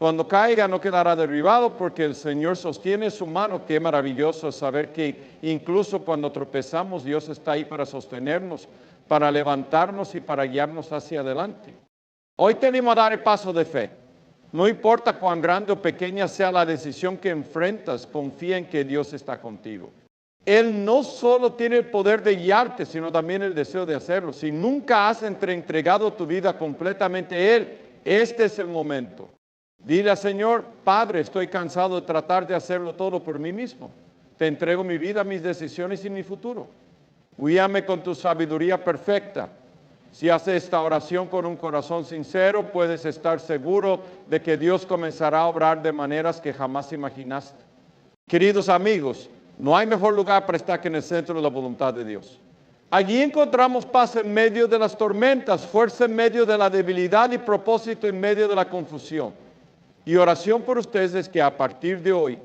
Cuando caiga no quedará derribado porque el Señor sostiene su mano. Qué maravilloso saber que incluso cuando tropezamos, Dios está ahí para sostenernos, para levantarnos y para guiarnos hacia adelante. Hoy tenemos que dar el paso de fe. No importa cuán grande o pequeña sea la decisión que enfrentas, confía en que Dios está contigo. Él no solo tiene el poder de guiarte, sino también el deseo de hacerlo. Si nunca has entregado tu vida completamente a Él, este es el momento. Dile al Señor: Padre, estoy cansado de tratar de hacerlo todo por mí mismo. Te entrego mi vida, mis decisiones y mi futuro. Guíame con tu sabiduría perfecta. Si haces esta oración con un corazón sincero, puedes estar seguro de que Dios comenzará a obrar de maneras que jamás imaginaste. Queridos amigos, no hay mejor lugar para estar que en el centro de la voluntad de Dios. Allí encontramos paz en medio de las tormentas, fuerza en medio de la debilidad y propósito en medio de la confusión. Y oración por ustedes es que a partir de hoy,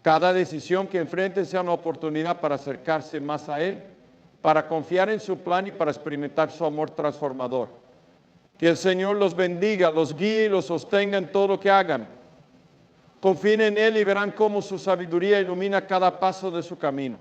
cada decisión que enfrenten sea una oportunidad para acercarse más a Él, para confiar en su plan y para experimentar su amor transformador. Que el Señor los bendiga, los guíe y los sostenga en todo lo que hagan. Confíen en Él y verán cómo su sabiduría ilumina cada paso de su camino.